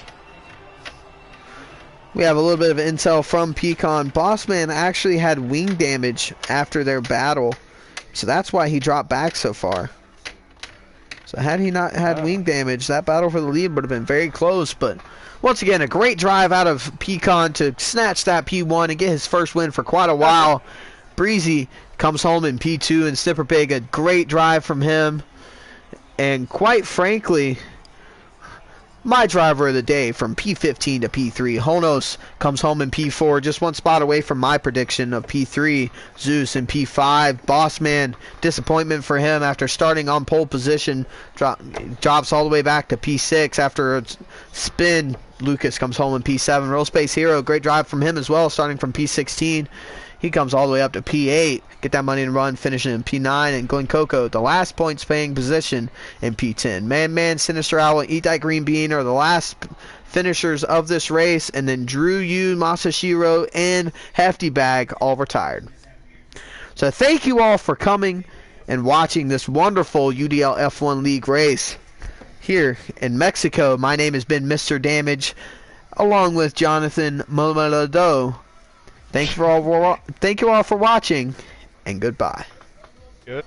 We have a little bit of intel from Pecan. Bossman actually had wing damage after their battle, so that's why he dropped back so far. So had he not had wing damage, that battle for the lead would have been very close. But once again, a great drive out of Pecan to snatch that P1 and get his first win for quite a while. Breezy comes home in P2, and Snipper Pig, a great drive from him. And quite frankly, my driver of the day from P15 to P3. Honos comes home in P4, just one spot away from my prediction of P3. Zeus in P5. Bossman, disappointment for him after starting on pole position. Drops all the way back to P6 after a spin. Lucas comes home in P7. Real Space Hero, great drive from him as well, starting from P16. He comes all the way up to P8. Get that money and run, finishing in P9. And Glen Coco, the last points paying position in P10. Man, Sinister Owl, and Eat That Green Bean are the last finishers of this race. And then Drew Yu, Masashiro, and Hefty Bag all retired. So thank you all for coming and watching this wonderful UDL F1 League race here in Mexico. My name has been Mr. Damage, along with Jonathan Momelado. Thank you all for watching, and goodbye. Good.